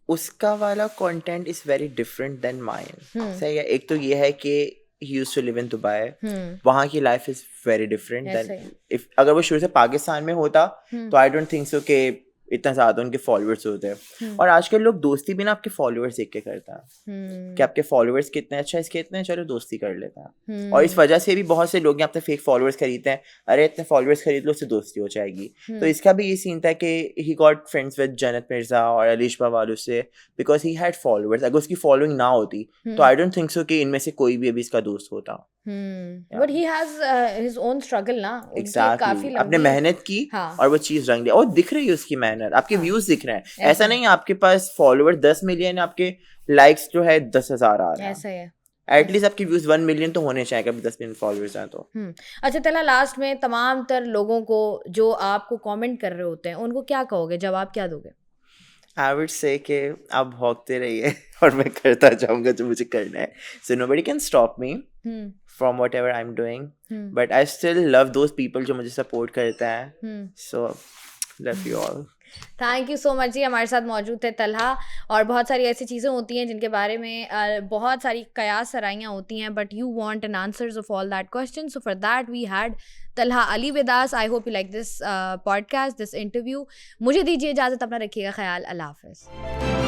उसका वाला content is very different then mine. सही है, एक तो ये है कि he used to live in Dubai, वहाँ की life is very different then if अगर वो शुरू से पाकिस्तान में होता, तो आई डोंट थिंक सो कि इतना ज्यादा उनके फॉलोअर्स होते हैं। और आजकल लोग दोस्ती भी ना आपके फॉलोअर्स देख के करता है कि आपके फॉलोअर्स कितने अच्छा इसके इतने, चलो दोस्ती कर लेता है। और इस वजह से भी बहुत से लोग यहाँ पे फेक फॉलोअर्स खरीदते हैं, अरे इतने फॉलोअर्स खरीद लो उससे दोस्ती हो जाएगी। तो इसका भी ये सीन था कि ही गॉट फ्रेंड्स विद जन्नत मिर्जा और अलीशा वालों से बिकॉज ही हैड फॉलोअर्स। अगर उसकी फॉलोइंग ना होती तो आई डोंट थिंक सो कि इनमें से कोई भी अभी इसका दोस्त होता। But he has his own struggle ना, उनकी काफी एग्जैक्टली आपने लंबी मेहनत की हाँ और वो चीज रंग ली और दिख रही है उसकी मेहनत, आपके हाँ व्यूज दिख रहे हैं, ऐसा ऐसा नहीं है आपके पास फॉलोअर 10 मिलियन आपके लाइक्स जो है 10,000 आ रहे हैं, ऐसा ही है एटलीस्ट आपके व्यूज 1 मिलियन तो होने चाहिए, कभी 10 मिलियन फॉलोअर्स हैं तो। अच्छा तला लास्ट में तमाम तर लोगों को जो आपको कमेंट कर रहे होते हैं उनको क्या कहोगे, जवाब क्या दोगे? आई वुड से कि आप भौंकते रहिए और मैं करता जाऊंगा जो मुझे करना है, so nobody can stop me from whatever I'm doing, but I still love those people जो मुझे सपोर्ट करते हैं, so love you all. Thank you so much ji, हमारे साथ मौजूद थे तलहा। और बहुत सारी ऐसी चीज़ें होती हैं जिनके बारे में बहुत सारी कयास सराइयाँ होती हैं, but you want an answers of all that question, so for that we had Talha Ali with us. I hope you like this podcast, this interview. मुझे दीजिए इजाज़त, अपना रखिएगा ख्याल, अल्लाह हाफ़िज़।